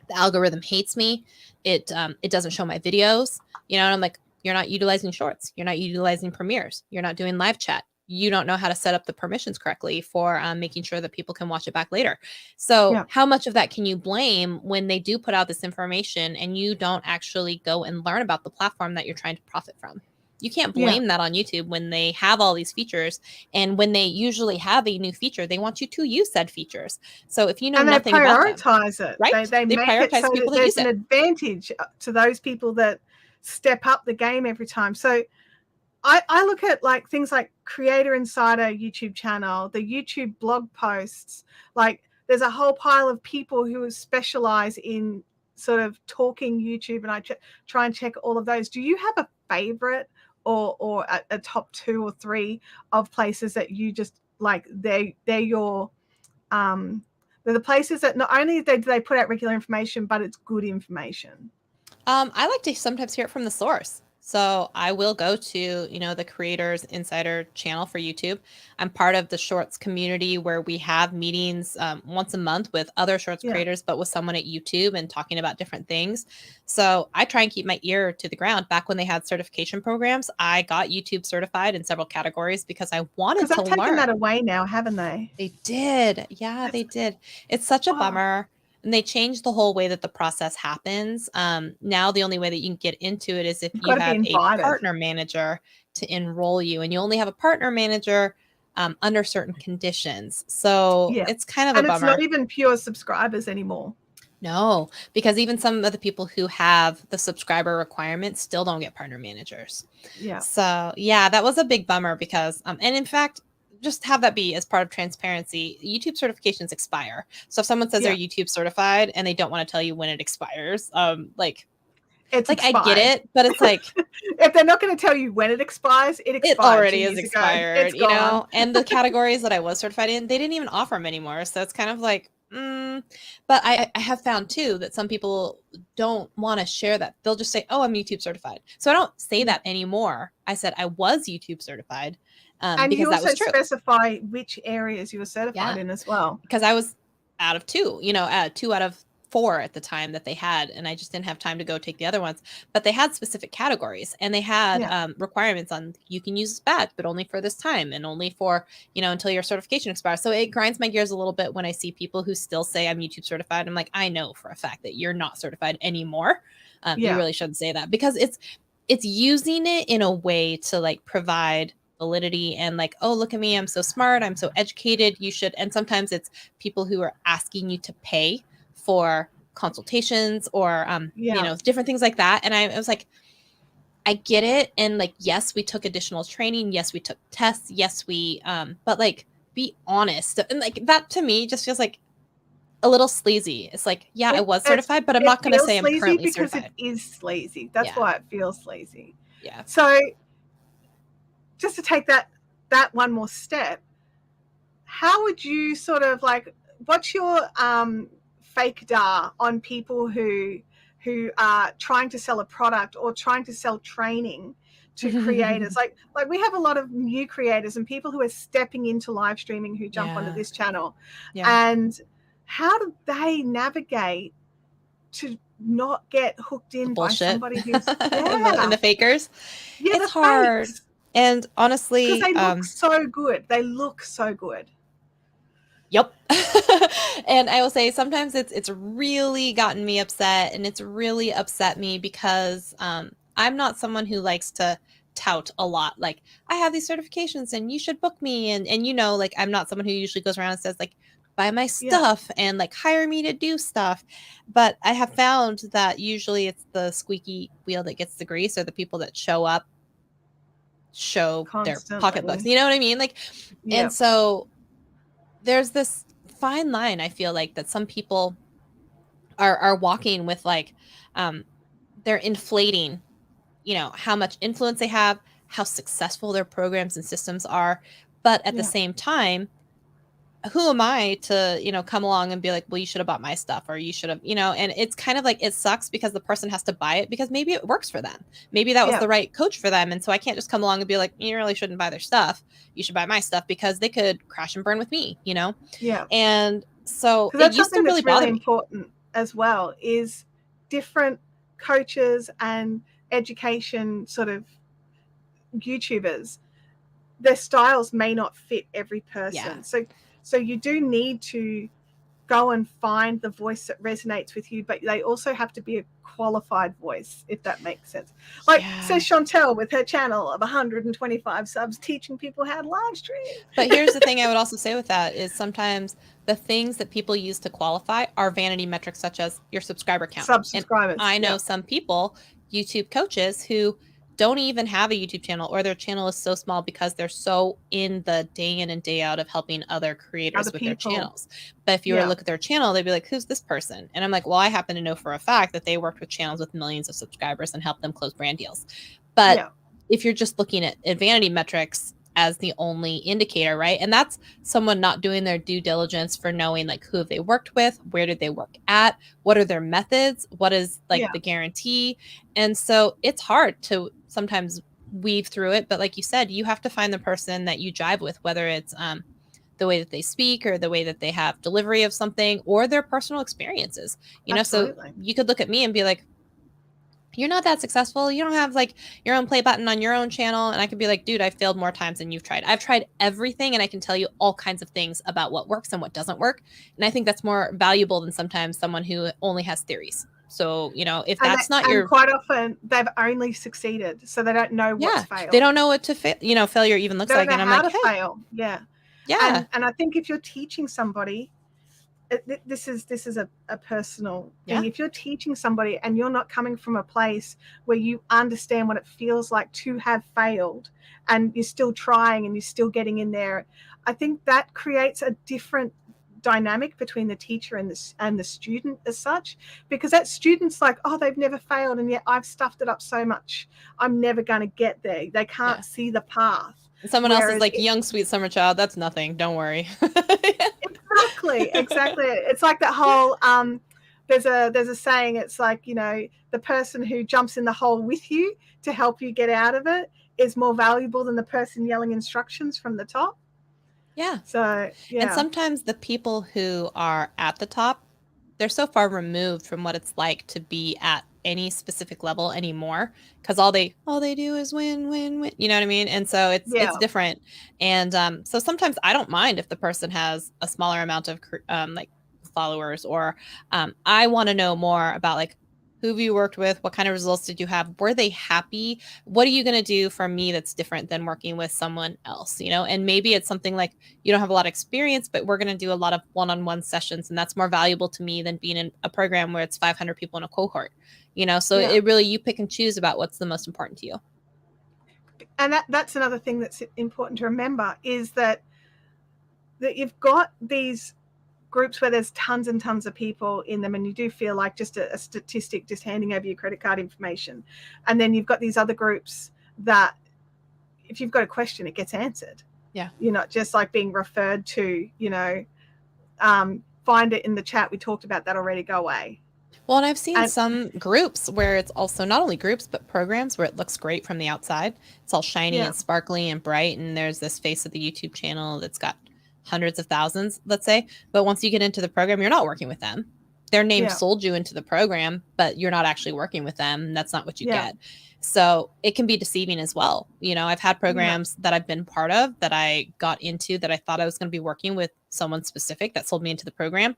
the algorithm hates me. It doesn't show my videos, and I'm like, you're not utilizing shorts. You're not utilizing premieres. You're not doing live chat. You don't know how to set up the permissions correctly for making sure that people can watch it back later. So how much of that can you blame when they do put out this information and you don't actually go and learn about the platform that you're trying to profit from? You can't blame that on YouTube when they have all these features. And when they usually have a new feature, they want you to use said features. So if you know nothing about them, they prioritize it, right? They make it so that there's an advantage to those people that step up the game every time. So I look at like things like Creator Insider YouTube channel, the YouTube blog posts. Like there's a whole pile of people who specialize in sort of talking YouTube, and I try and check all of those. Do you have a favorite or a top 2 or 3 of places that you just like? They're your they're the places that not only do they put out regular information, but it's good information. I like to sometimes hear it from the source. So I will go to, the Creators Insider channel for YouTube. I'm part of the Shorts community where we have meetings once a month with other Shorts creators, but with someone at YouTube and talking about different things. So I try and keep my ear to the ground. Back when they had certification programs, I got YouTube certified in several categories because I wanted to learn. Because they've taken that away now, haven't they? They did. Yeah, they did. It's such a bummer. And they changed the whole way that the process happens. Now the only way that you can get into it is if you have a partner manager to enroll you, and you only have a partner manager under certain conditions. So it's kind of a bummer. And it's not even pure subscribers anymore. No, because even some of the people who have the subscriber requirements still don't get partner managers. Yeah. So yeah, that was a big bummer because, and in fact, just have that be as part of transparency. YouTube certifications expire. So if someone says they're YouTube certified and they don't want to tell you when it expires, it's like expired. I get it, but it's like if they're not going to tell you when it expires, it already is expired, gone. And the categories that I was certified in, they didn't even offer them anymore. So it's kind of like, but I have found too that some people don't want to share that. They'll just say, "Oh, I'm YouTube certified." So I don't say that anymore. I said I was YouTube certified. And because you also that was true. Specify which areas you were certified in as well. Because I was out of 2, 2 out of 4 at the time that they had, and I just didn't have time to go take the other ones. But they had specific categories, and they had requirements on you can use this badge, but only for this time and only for, until your certification expires. So it grinds my gears a little bit when I see people who still say I'm YouTube certified. I'm like, I know for a fact that you're not certified anymore. You really shouldn't say that, because it's using it in a way to like provide validity and like, oh, look at me, I'm so smart, I'm so educated, you should. And sometimes it's people who are asking you to pay for consultations or different things like that. And I was like, I get it. And like, yes, we took additional training, yes, we took tests, yes, we but like, be honest. And like that to me just feels like a little sleazy. It's like, I was certified, but I'm not going to say I'm currently certified. It is sleazy. That's why it feels sleazy. Yeah. So just to take that one more step, how would you sort of like, what's your fake data on people who are trying to sell a product or trying to sell training to creators. Like we have a lot of new creators and people who are stepping into live streaming who jump onto this channel. And how do they navigate to not get hooked in by somebody who's and the fakers? Yeah, it's hard. Fakes. And honestly, because they look so good. They look so good. Yep. And I will say sometimes it's really gotten me upset, and it's really upset me because I'm not someone who likes to tout a lot. Like, I have these certifications and you should book me. And you know, like, I'm not someone who usually goes around and says, like, buy my stuff and like hire me to do stuff. But I have found that usually it's the squeaky wheel that gets the grease, or the people that show up show constantly. their pocketbooks. You know what I mean? Like, and so there's this fine line, I feel like, that some people are walking with, like, they're inflating, you know, how much influence they have, how successful their programs and systems are. But at the same time, who am I to, you know, come along and be like, well, you should have bought my stuff, or you should have, you know, and it's kind of like, it sucks because the person has to buy it because maybe it works for them. Maybe that was the right coach for them. And so I can't just come along and be like, you really shouldn't buy their stuff. You should buy my stuff, because they could crash and burn with me, you know? Yeah. And so that's something that's really important as well, is different coaches and education sort of YouTubers, their styles may not fit every person. So you do need to go and find the voice that resonates with you, but they also have to be a qualified voice, if that makes sense. Like says Chantel with her channel of 125 subs, teaching people how to live stream. But here's the thing I would also say with that is sometimes the things that people use to qualify are vanity metrics, such as your subscriber count. Subscribers. And I know some people, YouTube coaches, who don't even have a YouTube channel, or their channel is so small because they're so in the day in and day out of helping other creators with their channels. But if you were to look at their channel, they'd be like, who's this person? And I'm like, well, I happen to know for a fact that they worked with channels with millions of subscribers and helped them close brand deals. But if you're just looking at vanity metrics as the only indicator, right? And that's someone not doing their due diligence for knowing, like, who have they worked with, where did they work at, what are their methods, what is like the guarantee. And so it's hard to sometimes weave through it, but like you said, you have to find the person that you jive with, whether it's the way that they speak, or the way that they have delivery of something, or their personal experiences, you know. So you could look at me and be like, you're not that successful, you don't have like your own play button on your own channel. And I could be like, dude, I've failed more times than you've tried. I've tried everything, and I can tell you all kinds of things about what works and what doesn't work. And I think that's more valuable than sometimes someone who only has theories. So, you know, if that's not your... quite often they've only succeeded, so they don't know what's failed. They don't know what to failure even looks like. And I'm like, fail. And I think if you're teaching somebody, this is a personal thing. If you're teaching somebody and you're not coming from a place where you understand what it feels like to have failed, and you're still trying and you're still getting in there, I think that creates a different dynamic between the teacher and the student as such, because that student's like, oh, they've never failed, and yet I've stuffed it up so much, I'm never going to get there. They can't see the path. Someone else is like, young sweet summer child, that's nothing, don't worry. Exactly. It's like that whole there's a saying, it's like, you know, the person who jumps in the hole with you to help you get out of it is more valuable than the person yelling instructions from the top. So and sometimes the people who are at the top, they're so far removed from what it's like to be at any specific level anymore, because all they do is win, you know what I mean? And so it's different. And so sometimes I don't mind if the person has a smaller amount of like followers, or I want to know more about, like, who have you worked with, what kind of results did you have, were they happy, what are you going to do for me that's different than working with someone else, you know? And maybe it's something like, you don't have a lot of experience, but we're going to do a lot of one-on-one sessions, and that's more valuable to me than being in a program where it's 500 people in a cohort, you know? So it really, you pick and choose about what's the most important to you. And that's another thing that's important to remember, is that you've got these groups where there's tons and tons of people in them, and you do feel like just a statistic, just handing over your credit card information. And then you've got these other groups that if you've got a question, it gets answered. You're not just like being referred to, you know, find it in the chat, we talked about that already, go away. Well, and I've seen And some groups where it's also not only groups, but programs where it looks great from the outside. It's all shiny yeah, and sparkly and bright. And there's this face of the YouTube channel that's got hundreds of thousands, let's say. But once you get into the program, you're not working with them. Their name yeah, sold you into the program, but you're not actually working with them. And that's not what you yeah, get. So it can be deceiving as well. You know, I've had yeah, programs that I've been part of that I got into that I thought I was going to be working with someone specific that sold me into the program,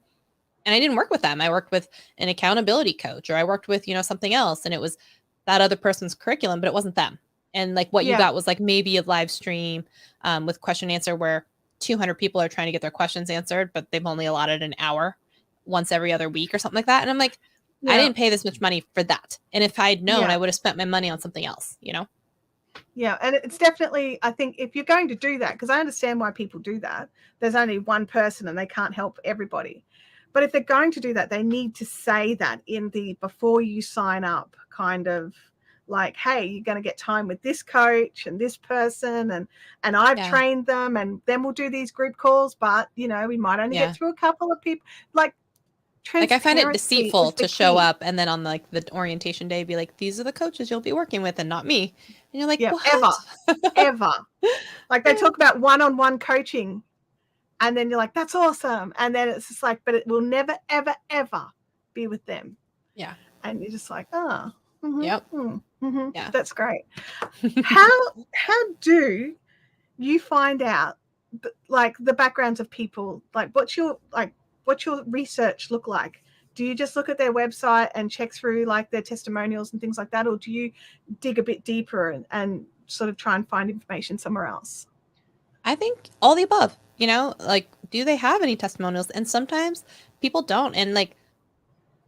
and I didn't work with them. I worked with an accountability coach, or I worked with, something else, and it was that other person's curriculum, but it wasn't them. And like what you yeah, got was like maybe a live stream with question and answer where 200 people are trying to get their questions answered, but they've only allotted an hour once every other week or something like that. And I'm like, I yeah, didn't pay this much money for that. And if I'd known, yeah. I would have spent my money on something else, Yeah, and it's definitely, I think if you're going to do that, because I understand why people do that, there's only one person and they can't help everybody. But if they're going to do that, they need to say that in the before you sign up kind of like, hey, you're going to get time with this coach and this person, and I've Yeah. trained them, and then we'll do these group calls, but we might only Yeah. get through a couple of people. Like, Like I find it transparency deceitful is the to show key. up and then on like the orientation day be like, these are the coaches you'll be working with and not me. And you're like, Yeah, ever, what? ever. Like they talk about one-on-one coaching, and then you're like, that's awesome. And then it's just like, but it will never, ever, ever be with them. Yeah. And you're just like, oh, mm-hmm, Yep. mm-hmm, Yeah. that's great. How do you find out like the backgrounds of people? Like what's your research look like? Do you just look at their website and check through like their testimonials and things like that? Or do you dig a bit deeper and sort of try and find information somewhere else? I think all the above, like, do they have any testimonials? And sometimes people don't. And like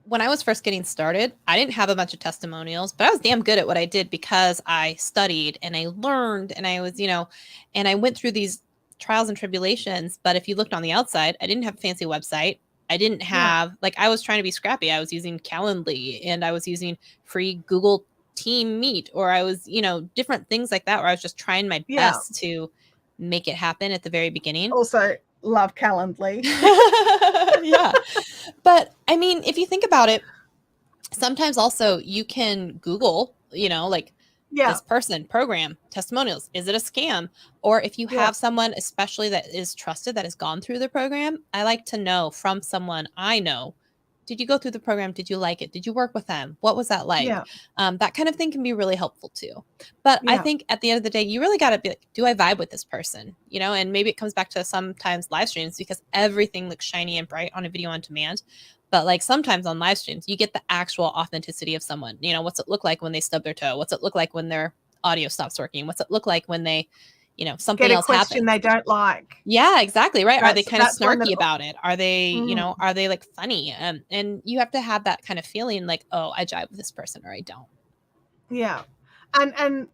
when I was first getting started, I didn't have a bunch of testimonials, but I was damn good at what I did because I studied and I learned and I was, and I went through these trials and tribulations. But if you looked on the outside, I didn't have a fancy website. I didn't Yeah. have, like, I was trying to be scrappy. I was using Calendly and I was using free Google Team Meet, or I was, different things like that where I was just trying my Yeah. best to make it happen at the very beginning. Also love Calendly. Yeah. But I mean, if you think about it, sometimes also you can Google, like Yeah. this person, program, testimonials. Is it a scam? Or if you Yeah. have someone, especially that is trusted, that has gone through the program, I like to know from someone I know. Did you go through the program? Did you like it? Did you work with them? What was that like? Yeah. That kind of thing can be really helpful too. But I Yeah. think at the end of the day, you really got to be like, do I vibe with this person? And maybe it comes back to sometimes live streams because everything looks shiny and bright on a video on demand. But like sometimes on live streams, you get the actual authenticity of someone. What's it look like when they stub their toe? What's it look like when their audio stops working? What's it look like when they, something Get a else question happens? they don't like. Yeah, exactly. Right. Are they kind of That's one snarky that, about it? Are they, mm, are they like funny? And you have to have that kind of feeling like, oh, I jive with this person or I don't. yeah. And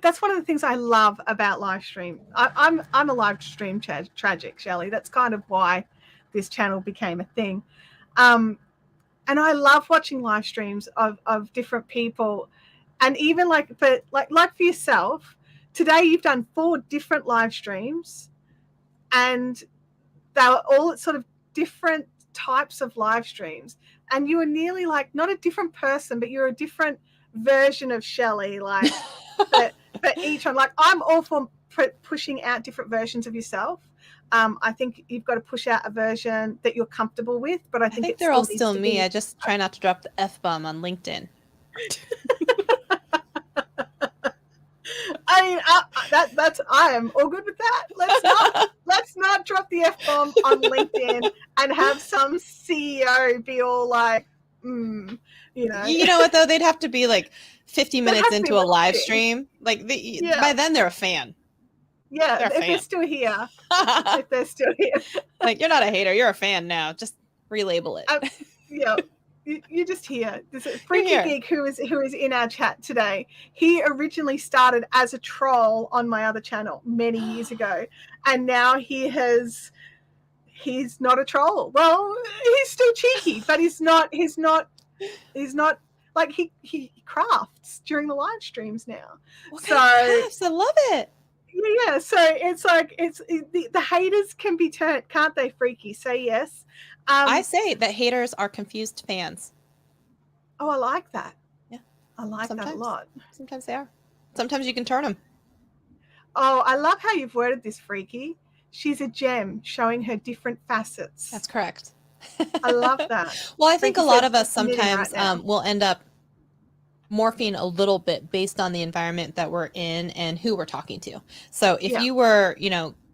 that's one of the things I love about live stream. I'm a live stream tragic, Shelly. That's kind of why this channel became a thing. And I love watching live streams of different people. And even like for yourself, today you've done 4 different live streams, and they were all sort of different types of live streams. And you were nearly like not a different person, but you're a different version of Shelly, like for each one. Like I'm all for pushing out different versions of yourself. I think you've got to push out a version that you're comfortable with, but I I think think it they're all still needs still to me. be. I just try not to drop the F-bomb on LinkedIn. I mean, I am all good with that. Let's not drop the F-bomb on LinkedIn and have some CEO be all like, You know what though? They'd have to be like 50 They'd minutes have to be into a live watching. stream. Like Yeah. by then they're a fan. Yeah, They're a if fan. they're still here. If they're still here. Like, you're not a hater, you're a fan now. Just relabel it. Yeah. You're just here. There's a You're freaky here. geek who is in our chat today. He originally started as a troll on my other channel many years ago, and now he's not a troll. Well, he's still cheeky, but he's not like he crafts during the live streams now. What kind of crafts? I love it. Yeah, so it's like the haters can be turned, can't they, Freaky? Say yes. I say that haters are confused fans. Oh, I like that. Yeah, I like that a sometimes. lot. Sometimes they are. Sometimes you can turn them. Oh, I love how you've worded this, Freaky. She's a gem, showing her different facets. That's correct. I love that. Well, I think Freaky a lot says of us submitting right sometimes now. will end up morphing a little bit based on the environment that we're in and who we're talking to. So if Yeah. you were,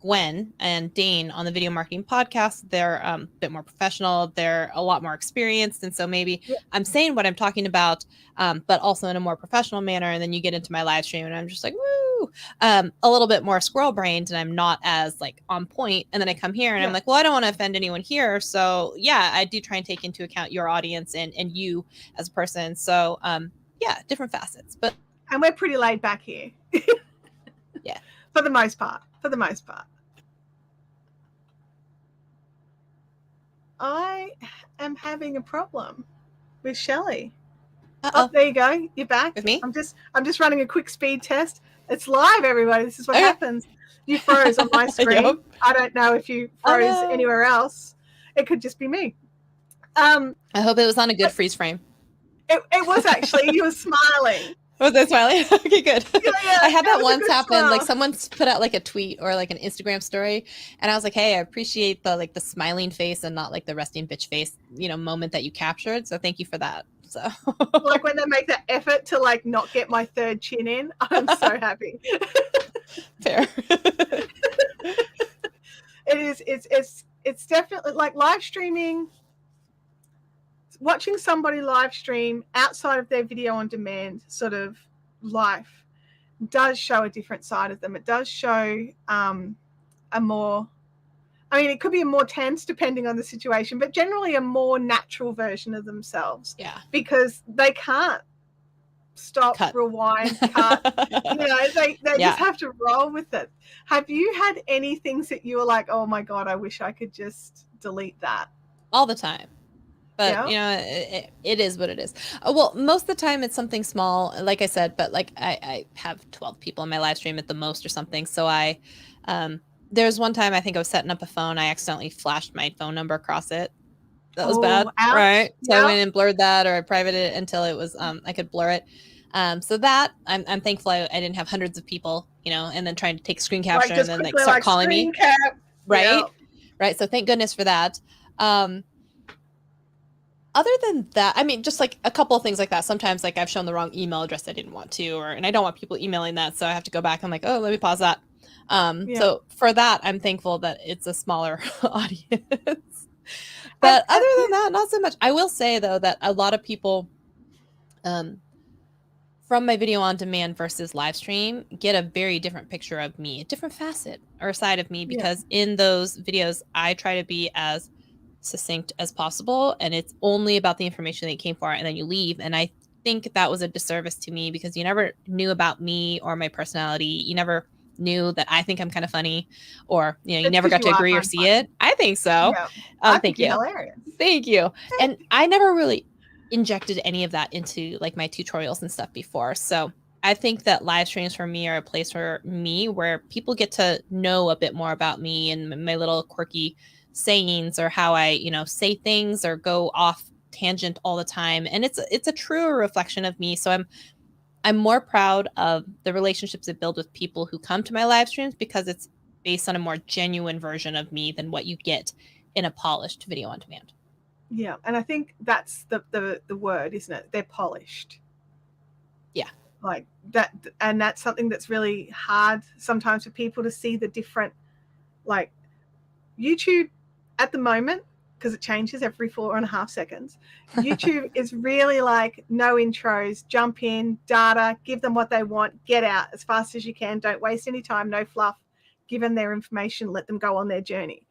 Gwen and Dane on the video marketing podcast, they're a bit more professional. They're a lot more experienced. And so maybe Yeah. I'm saying what I'm talking about, but also in a more professional manner. And then you get into my live stream and I'm just like, woo, a little bit more squirrel brained and I'm not as like on point. And then I come here and I'm like, well, I don't want to offend anyone here. So yeah, I do try and take into account your audience and you as a person. So, yeah, different facets, and we're pretty laid back here. Yeah, for the most part. I am having a problem with Shelly. Oh, there you go. You're back. With me? I'm just running a quick speed test. It's live, everybody. This is what happens. You froze on my screen. Yep. I don't know if you froze anywhere else. It could just be me. I hope it was on a good freeze frame. It was actually. You were smiling. Was I smiling? Okay, good. Yeah, I had that once happen. Smile. Like someone put out like a tweet or like an Instagram story, and I was like, "Hey, I appreciate the smiling face and not like the resting bitch face, moment that you captured. So thank you for that." So like when they make that effort to like not get my third chin in, I'm so happy. Fair. It is. It's definitely like live streaming. Watching somebody live stream outside of their video on demand sort of life does show a different side of them. It does show a more, I mean, it could be a more tense depending on the situation, but generally a more natural version of themselves. Yeah. Because they can't stop, rewind, cut. They just have to roll with it. Have you had any things that you were like, oh my God, I wish I could just delete that? All the time. But, it is what it is. Well, most of the time it's something small, like I said, but like I have 12 people in my live stream at the most or something. So there's one time I think I was setting up a phone. I accidentally flashed my phone number across it. That was bad. Ouch. Right. So I went and blurred that, or I privated it until it was, I could blur it. So that I'm thankful I didn't have hundreds of people, and then trying to take screen capture and then like start calling me. Right. Yep. Right. So thank goodness for that. Other than that, I mean, just like a couple of things like that. Sometimes like I've shown the wrong email address I didn't want to, and I don't want people emailing that. So I have to go back. I'm like, oh, let me pause that. So for that, I'm thankful that it's a smaller audience. But other than that, not so much. I will say though, that a lot of people, from my video on demand versus live stream, get a very different picture of me, a different facet or side of me, because in those videos, I try to be as succinct as possible, and it's only about the information that you came for, and then you leave. And I think that was a disservice to me, because you never knew about me or my personality. You never knew that I think I'm kind of funny, or you never got to agree or see it. I think so. I thank you. Hilarious. Thank you. And I never really injected any of that into like my tutorials and stuff before. So I think that live streams for me are a place for me where people get to know a bit more about me and my little quirky sayings, or how I, say things or go off tangent all the time. And it's a truer reflection of me. So I'm more proud of the relationships I build with people who come to my live streams, because it's based on a more genuine version of me than what you get in a polished video on demand. Yeah. And I think that's the word, isn't it? They're polished. Yeah. Like that. And that's something that's really hard sometimes for people to see the different, like YouTube at the moment, because it changes every 4.5 seconds. YouTube is really like no intros, jump in, data, give them what they want, get out as fast as you can. Don't waste any time, no fluff. Give them their information, let them go on their journey.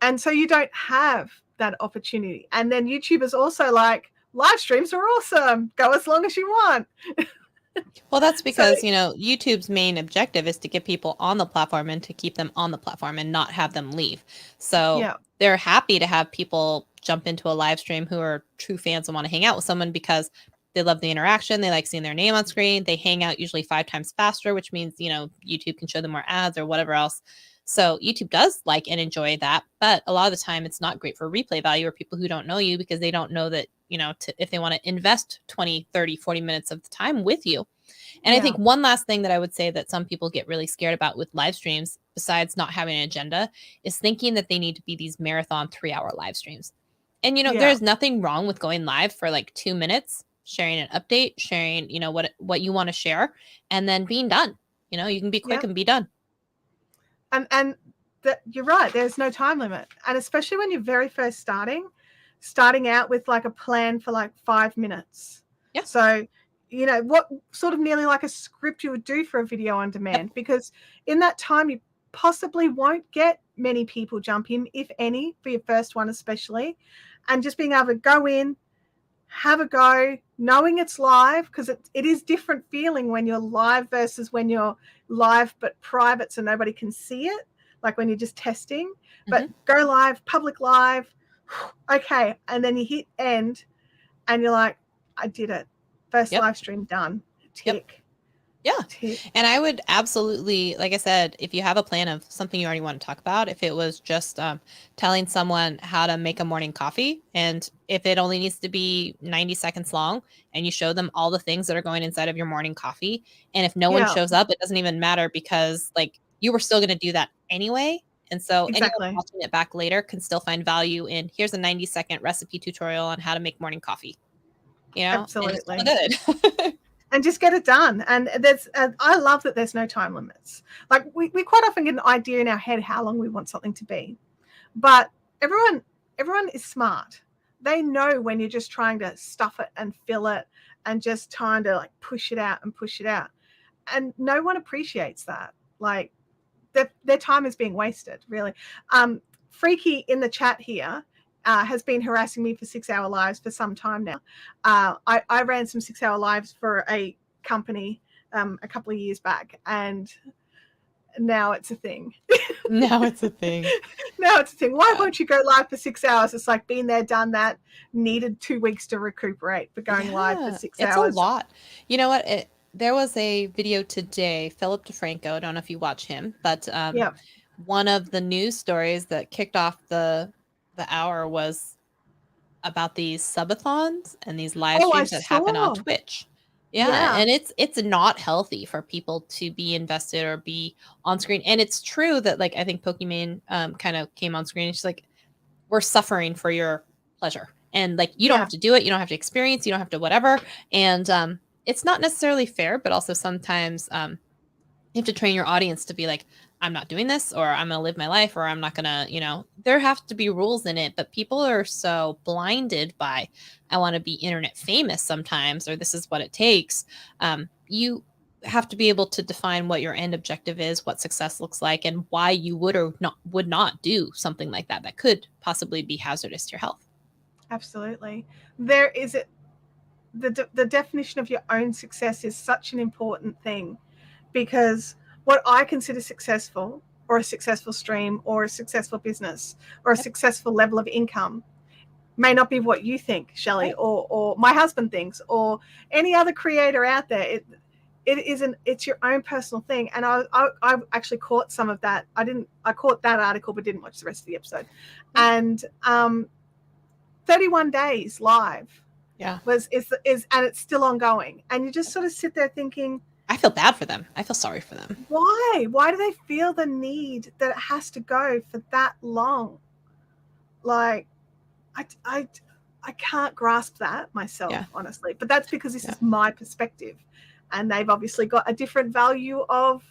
And so you don't have that opportunity. And then YouTube is also like, live streams are awesome. Go as long as you want. Well, that's because, YouTube's main objective is to get people on the platform and to keep them on the platform and not have them leave. So they're happy to have people jump into a live stream who are true fans and want to hang out with someone, because They love the interaction. They like seeing their name on screen. They hang out usually 5 times faster, which means, YouTube can show them more ads or whatever else. So YouTube does like and enjoy that. But a lot of the time it's not great for replay value or people who don't know you, because they don't know that, if they want to invest 20, 30, 40 minutes of the time with you. And I think one last thing that I would say that some people get really scared about with live streams, besides not having an agenda, is thinking that they need to be these marathon 3-hour live streams. And, there's nothing wrong with going live for like 2 minutes, sharing an update, sharing, what you want to share, and then being done. You can be quick and be done. And you're right. There's no time limit. And especially when you're very first starting out with like a plan for like 5 minutes. Yeah. So, what sort of nearly like a script you would do for a video on demand, because in that time you possibly won't get many people jump in, if any, for your first one especially. And just being able to go in, have a go, knowing it's live, because it is different feeling when you're live versus when you're live but private so nobody can see it, like when you're just testing. But go live, public live, okay, and then you hit end and you're like, I did it. First live stream done. Tick. Yeah. And I would absolutely, like I said, if you have a plan of something you already want to talk about, if it was just telling someone how to make a morning coffee, and if it only needs to be 90 seconds long, and you show them all the things that are going inside of your morning coffee, and if no one shows up, it doesn't even matter, because like you were still going to do that anyway. And so anyone watching it back later can still find value in, here's a 90-second recipe tutorial on how to make morning coffee. Absolutely. Good. And just get it done. And I love that there's no time limits. Like we quite often get an idea in our head how long we want something to be, but everyone is smart. They know when you're just trying to stuff it and fill it and just trying to like push it out, and no one appreciates that. Like their time is being wasted, really. Freaky in the chat here has been harassing me for 6-hour lives for some time now. I ran some 6-hour lives for a company a couple of years back, and now it's a thing. Now it's a thing. Why won't you go live for 6 hours? It's like been there, done that, needed 2 weeks to recuperate for going live for 6 hours. It's a lot. You know what? There was a video today, Philip DeFranco, I don't know if you watch him, but one of the news stories that kicked off the hour was about these subathons and these live streams that happen on Twitch. And it's not healthy for people to be invested or be on screen. And it's true that, like, I think Pokimane kind of came on screen and she's like, we're suffering for your pleasure, and like you don't have to do it, you don't have to experience, you don't have to whatever. And it's not necessarily fair, but also sometimes you have to train your audience to be like, I'm not doing this, or I'm going to live my life, or I'm not going to, there have to be rules in it. But people are so blinded by, I want to be internet famous sometimes, or this is what it takes. You have to be able to define what your end objective is, what success looks like, and why you would or would not do something like that could possibly be hazardous to your health. Absolutely. There is the definition of your own success is such an important thing, because what I consider successful, or a successful stream, or a successful business, or a successful level of income may not be what you think, Shelly, or my husband thinks, or any other creator out there. It's your own personal thing. And I actually caught some of that. I caught that article, but didn't watch the rest of the episode. And 31 days live is and it's still ongoing. And you just sort of sit there thinking, I feel bad for them. I feel sorry for them. Why? Why do they feel the need that it has to go for that long? Like, I can't grasp that myself, honestly. But that's because this is my perspective. And they've obviously got a different value of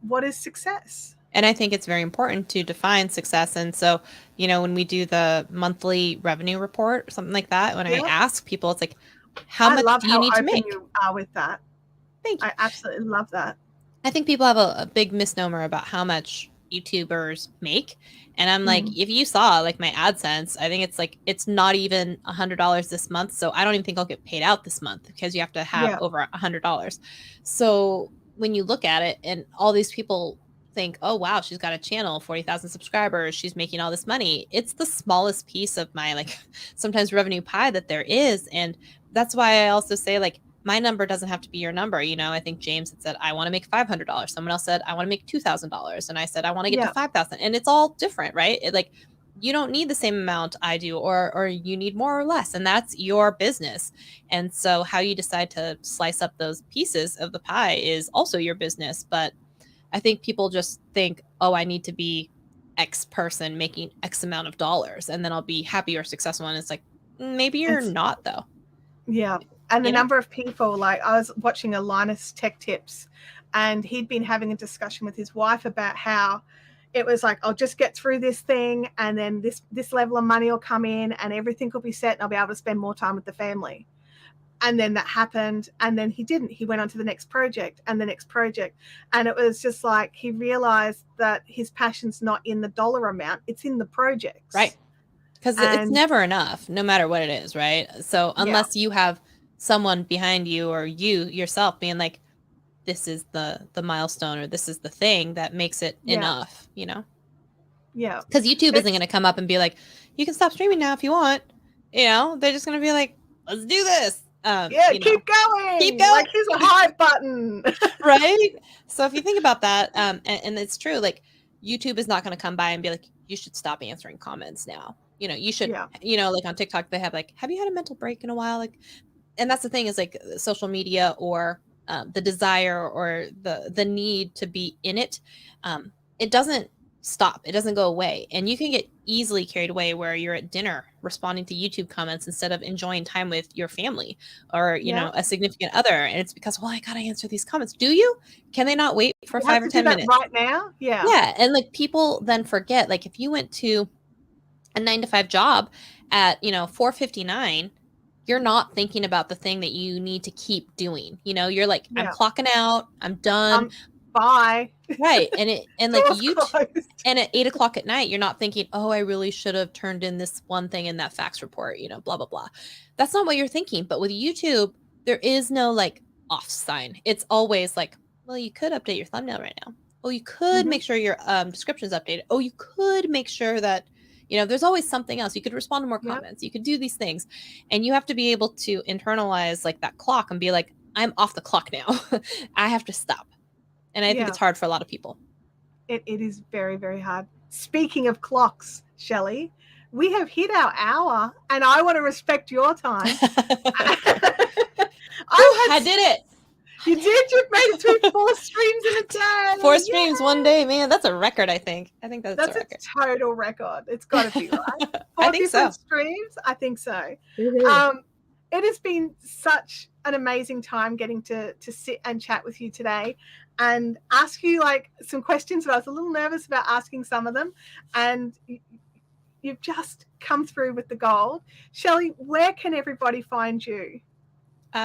what is success. And I think it's very important to define success. And so, when we do the monthly revenue report or something like that, when I ask people, it's like, how much do you need to make? You are with that. Thank you. I absolutely love that. I think people have a big misnomer about how much YouTubers make. And I'm like, if you saw like my AdSense, I think it's like, it's not even $100 this month. So I don't even think I'll get paid out this month, because you have to have over $100. So when you look at it, and all these people think, oh, wow, she's got a channel, 40,000 subscribers, she's making all this money. It's the smallest piece of my, like, sometimes revenue pie that there is. And that's why I also say, like, my number doesn't have to be your number. You know, I think James had said, I want to make $500. Someone else said, I want to make $2,000. And I said, I want to get to 5,000. And it's all different, right? Like, you don't need the same amount I do, or you need more or less, and that's your business. And so how you decide to slice up those pieces of the pie is also your business. But I think people just think, oh, I need to be X person making X amount of dollars, and then I'll be happy or successful. And it's like, maybe you're not, though. Yeah. And the number of people, like, I was watching a Linus Tech Tips, and he'd been having a discussion with his wife about how it was like, I'll just get through this thing, and then this level of money will come in and everything will be set and I'll be able to spend more time with the family. And then that happened, and then he didn't. He went on to the next project and the next project. And it was just like he realized that his passion's not in the dollar amount, it's in the projects. Right. Because it's never enough, no matter what it is, right? So unless you have someone behind you, or you yourself being like, this is the milestone, or this is the thing that makes it enough, you know? Yeah. Because YouTube isn't going to come up and be like, you can stop streaming now if you want. You know, they're just going to be like, let's do this. Keep going. Like, here's a hype button. Right? So if you think about that, and it's true, like, YouTube is not going to come by and be like, you should stop answering comments now. You know, you should, you know, like on TikTok, they have like, have you had a mental break in a while? Like, and that's the thing, is like social media, or the desire, or the need to be in it. It doesn't stop. It doesn't go away. And you can get easily carried away where you're at dinner responding to YouTube comments instead of enjoying time with your family, or, you know, a significant other. And it's because, well, I got to answer these comments. Do you? Can they not wait for 5 or 10 minutes? Right now? Yeah. Yeah. And like, people then forget, like, if you went to a 9-to-5 job at, you know, 4:59, you're not thinking about the thing that you need to keep doing. You know, you're like, I'm clocking out, I'm done. Bye. Right. And like and at 8:00 at night, you're not thinking, oh, I really should have turned in this one thing in that fax report, you know, blah, blah, blah. That's not what you're thinking. But with YouTube, there is no like off sign. It's always like, well, you could update your thumbnail right now. Oh, you could make sure your description is updated. Oh, you could make sure that, you know, there's always something else. You could respond to more comments. You could do these things. And you have to be able to internalize like that clock and be like, I'm off the clock now. I have to stop. And I think it's hard for a lot of people. It is very, very hard. Speaking of clocks, Shelly, we have hit our hour, and I want to respect your time. I did it. You did. You've made it through 4 streams in a day. 4 streams one day, man. That's a record, I think. I think that's a record. A total record. It's got to be, right? 4 I think so. Streams? I think so. It has been such an amazing time getting to sit and chat with you today and ask you like some questions, but I was a little nervous about asking some of them, and you've just come through with the gold. Shelly, where can everybody find you?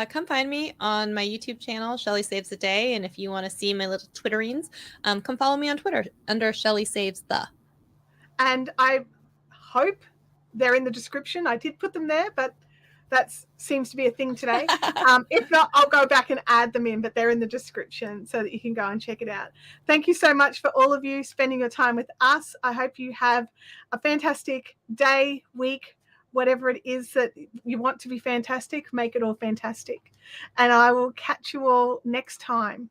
Come find me on my YouTube channel, Shelly Saves the Day. And if you want to see my little Twitterings, come follow me on Twitter under Shelly Saves the. And I hope they're in the description. I did put them there, but that seems to be a thing today. If not, I'll go back and add them in, but they're in the description so that you can go and check it out. Thank you so much for all of you spending your time with us. I hope you have a fantastic day, week, whatever it is that you want to be fantastic, make it all fantastic. And I will catch you all next time.